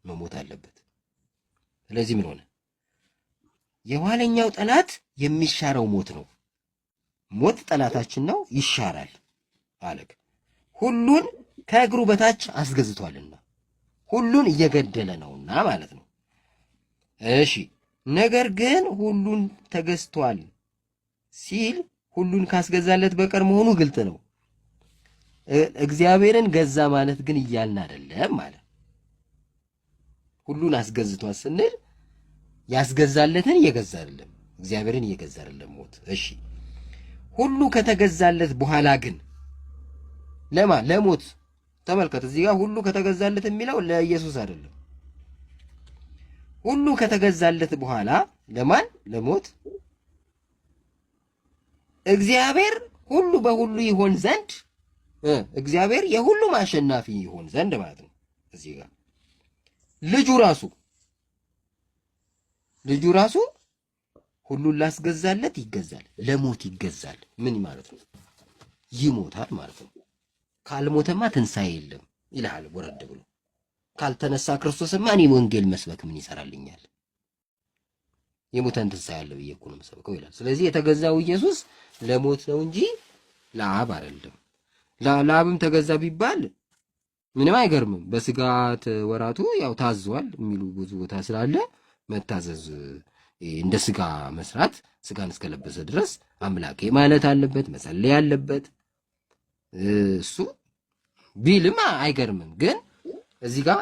መሞት አለበት። ስለዚህ ምን ሆነ? የኋለኛው ጠላት የሚሻረው ሞት ነው። ሞት ጠላታችን ነው፣ ይሻራል አለ። ሁሉን ከእግሩ በታች አስገዝቷልና ሁሉን እየገደለ ነውና ማለት ነው። እሺ፣ ነገር ግን ሁሉን ተገዝቷል ሲል ሁሉን ካስገዛለት በቀር መሆኑ ግልጥ ነው። እግዚአብሔርን ገዛ ማለት ግን እያልን አይደለም ማለት። ሁሉን አስገዝቷል ስንል ያስገዛለትን እየገዛ አይደለም፣ እግዚአብሔርን እየገዛ አይደለም ሞት። እሺ፣ ሁሉ ከተገዛለት በኋላ ግን ለሞት ተመልከት። እዚህ ጋር ሁሉ ከተገዛለት የሚለው ለኢየሱስ አይደለም። ሁሉ ከተገዛለት በኋላ ለማን? ለሞት። እግዚአብሔር ሁሉ በሁሉ ይሆን ዘንድ እግዚአብሔር የሁሉም አሸናፊ ይሆን ዘንድ ማለት ነው። እዚህ ጋር ልጁ ራሱ ሁሉን ላስገዛለት ይገዛል፣ ለሞት ይገዛል። ምን ማለት ነው? ይሞታል ማለት ነው። ካልሞተማ ትንሣኤ የለም ይልሃል ወረድ ብሎ። ካልተነሳ ክርስቶስማ እኔ ወንጌል መስበክ ምን ይሰራልኛል? የሞተን ትንሣኤ አለ ብዬ እኮ ነው የምሰብከው ይላል። ስለዚህ የተገዛው ኢየሱስ ለሞት ነው እንጂ ለአብ አይደለም። ለአብም ተገዛ ቢባል ምንም አይገርምም። በስጋት ወራቱ ያው ታዟል የሚሉ ብዙ ቦታ ስላለ መታዘዝ እንደ ስጋ መስራት ስጋን እስከለበሰ ድረስ አምላኬ ማለት አለበት፣ መጸለይ አለበት። እሱ ቢልም አይገርምም። ግን እዚህ ጋር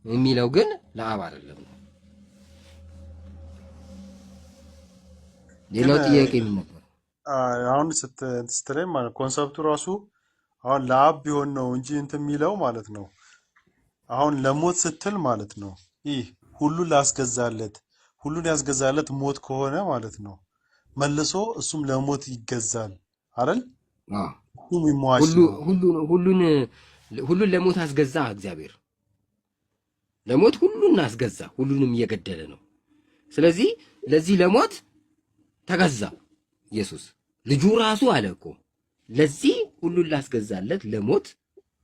የሚለው ግን ለአብ አይደለም። ሌላው ጥያቄ ምን ነበር? አሁን ስትለኝ ማለት ኮንሰፕቱ ራሱ አሁን ለአብ ቢሆን ነው እንጂ እንትን የሚለው ማለት ነው። አሁን ለሞት ስትል ማለት ነው ይህ ሁሉን ላስገዛለት ሁሉን ያስገዛለት ሞት ከሆነ ማለት ነው መልሶ እሱም ለሞት ይገዛል አይደል? ሁሉም ይሟሽ ሁሉን ለሞት አስገዛ እግዚአብሔር። ለሞት ሁሉን አስገዛ፣ ሁሉንም እየገደለ ነው። ስለዚህ ለዚህ ለሞት ተገዛ ኢየሱስ ልጁ ራሱ አለ እኮ ለዚህ ሁሉን ላስገዛለት ለሞት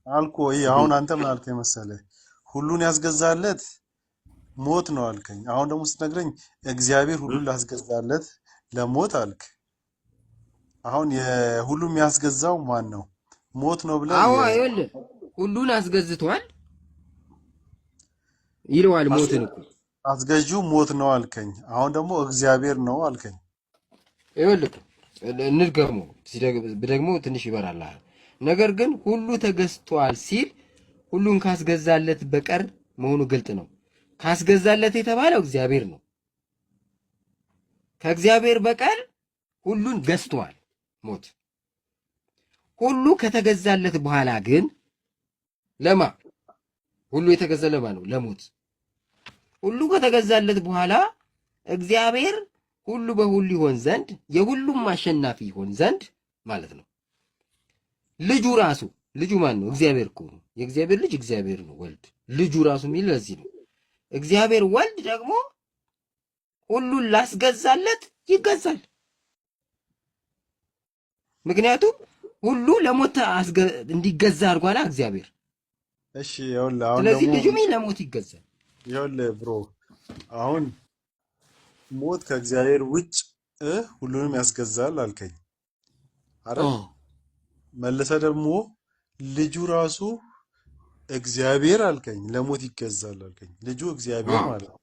አልኮ። ይሄ አሁን አንተ ምን አልከኝ መሰለህ? ሁሉን ያስገዛለት ሞት ነው አልከኝ። አሁን ደግሞ ስትነግረኝ እግዚአብሔር ሁሉን ላስገዛለት ለሞት አልክ። አሁን የሁሉም ያስገዛው ማን ነው? ሞት ነው ብለህ? አዎ ይኸውልህ ሁሉን አስገዝቷል ይለዋል። ሞትን እኮ አስገዢው ሞት ነው አልከኝ። አሁን ደግሞ እግዚአብሔር ነው አልከኝ። ይኸውልህ እንድገሙ ደግሞ ትንሽ ይበራልሃል። ነገር ግን ሁሉ ተገዝቷል ሲል ሁሉን ካስገዛለት በቀር መሆኑ ግልጥ ነው። ካስገዛለት የተባለው እግዚአብሔር ነው። ከእግዚአብሔር በቀር ሁሉን ገዝቷል ሞት። ሁሉ ከተገዛለት በኋላ ግን ለማ ሁሉ የተገዛ ለማ ነው? ለሞት። ሁሉ ከተገዛለት በኋላ እግዚአብሔር ሁሉ በሁሉ ይሆን ዘንድ የሁሉም አሸናፊ ይሆን ዘንድ ማለት ነው። ልጁ ማን ነው? እግዚአብሔር እኮ ነው። የእግዚአብሔር ልጅ እግዚአብሔር ነው ወልድ። ልጁ ራሱ የሚል ለዚህ ነው። እግዚአብሔር ወልድ ደግሞ ሁሉን ላስገዛለት ይገዛል። ምክንያቱም ሁሉ ለሞት እንዲገዛ አድርጓላ እግዚአብሔር። እሺ ይኸውልህ አሁን ስለዚህ ደግሞ ልጁም ለሞት ይገዛል። ይኸውልህ ብሮ አሁን ሞት ከእግዚአብሔር ውጭ ሁሉንም ያስገዛል አልከኝ አይደል? መልሰ ደግሞ ልጁ ራሱ እግዚአብሔር አልከኝ፣ ለሞት ይገዛል አልከኝ። ልጁ እግዚአብሔር ማለት ነው።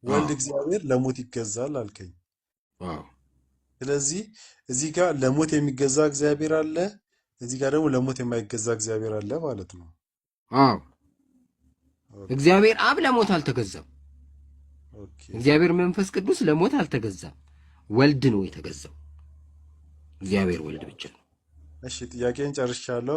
ወልድ እግዚአብሔር ለሞት ይገዛል አልከኝ። ስለዚህ እዚህ ጋር ለሞት የሚገዛ እግዚአብሔር አለ፣ እዚህ ጋር ደግሞ ለሞት የማይገዛ እግዚአብሔር አለ ማለት ነው። እግዚአብሔር አብ ለሞት አልተገዛም። እግዚአብሔር መንፈስ ቅዱስ ለሞት አልተገዛም። ወልድ ነው የተገዛው። እግዚአብሔር ወልድ ብቻ ነው። እሺ ጥያቄን ጨርሻለሁ።